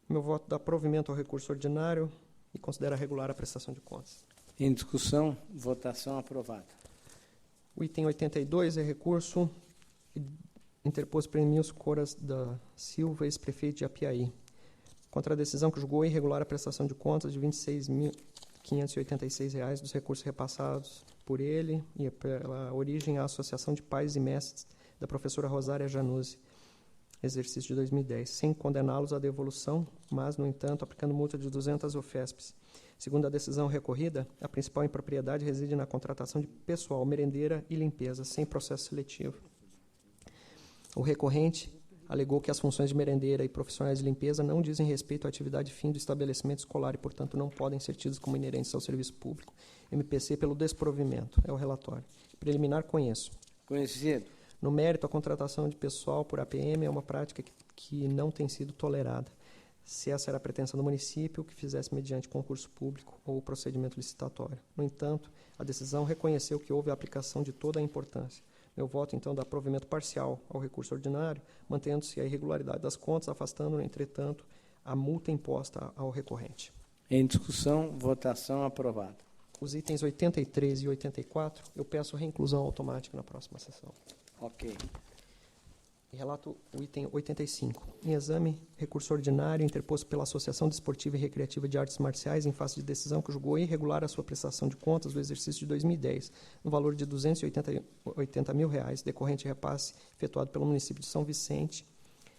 Meu voto dá provimento ao recurso ordinário e considera regular a prestação de contas. Em discussão, votação aprovada. O item 82 é recurso interposto por Emílio Coras da Silva, ex-prefeito de Apiaí, contra a decisão que julgou irregular a prestação de contas de R$ 26.586 dos recursos repassados por ele e pela origem à Associação de Pais e Mestres da professora Rosária Januzzi. exercício de 2010, sem condená-los à devolução, mas, no entanto, aplicando multa de 200 UFESPs. Segundo a decisão recorrida, a principal impropriedade reside na contratação de pessoal, merendeira e limpeza, sem processo seletivo. O recorrente alegou que as funções de merendeira e profissionais de limpeza não dizem respeito à atividade fim do estabelecimento escolar e, portanto, não podem ser tidos como inerentes ao serviço público. MPC pelo desprovimento. É o relatório. Preliminar, conheço. Conhecido. No mérito, a contratação de pessoal por APM é uma prática que não tem sido tolerada. Se essa era a pretensão do município, que fizesse mediante concurso público ou procedimento licitatório. No entanto, a decisão reconheceu que houve a aplicação de toda a importância. Meu voto, então, dá provimento parcial ao recurso ordinário, mantendo-se a irregularidade das contas, afastando, entretanto, a multa imposta ao recorrente. Em discussão, votação aprovada. Os itens 83 e 84, eu peço reinclusão automática na próxima sessão. Ok. E relato o item 85. Em exame, recurso ordinário interposto pela Associação Desportiva e Recreativa de Artes Marciais em face de decisão que julgou irregular a sua prestação de contas do exercício de 2010, no valor de R$ 280 mil, decorrente repasse efetuado pelo município de São Vicente,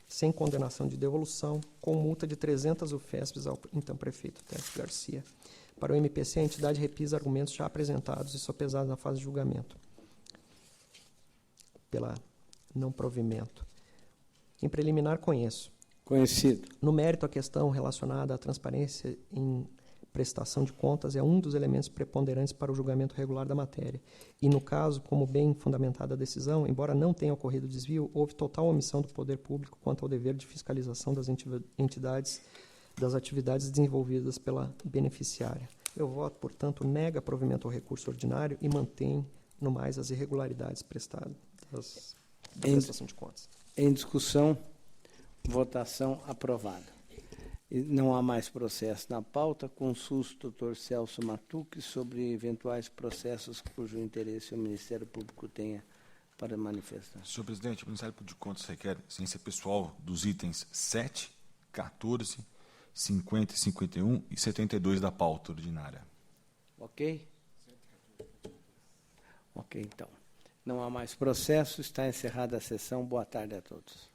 sem condenação de devolução, com multa de 300 UFESPs ao então prefeito Tércio Garcia. Para o MPC, a entidade repisa argumentos já apresentados e sopesados na fase de julgamento. Pela não provimento. Em preliminar, conheço. Conhecido. No mérito, a questão relacionada à transparência em prestação de contas é um dos elementos preponderantes para o julgamento regular da matéria. E, no caso, como bem fundamentada a decisão, embora não tenha ocorrido desvio, houve total omissão do poder público quanto ao dever de fiscalização das entidades das atividades desenvolvidas pela beneficiária. Meu voto, portanto, nega provimento ao recurso ordinário e mantém, no mais, as irregularidades prestadas da prestação de contas. Em discussão, votação aprovada. E não há mais processo na pauta. Consulto o Dr. Celso Matucci sobre eventuais processos cujo interesse o Ministério Público tenha para manifestar. Senhor presidente, o Ministério Público de Contas requer ciência pessoal dos itens 7, 14, 50, 51 e 72 da pauta ordinária. Ok? Ok, então. Não há mais processo. Está encerrada a sessão. Boa tarde a todos.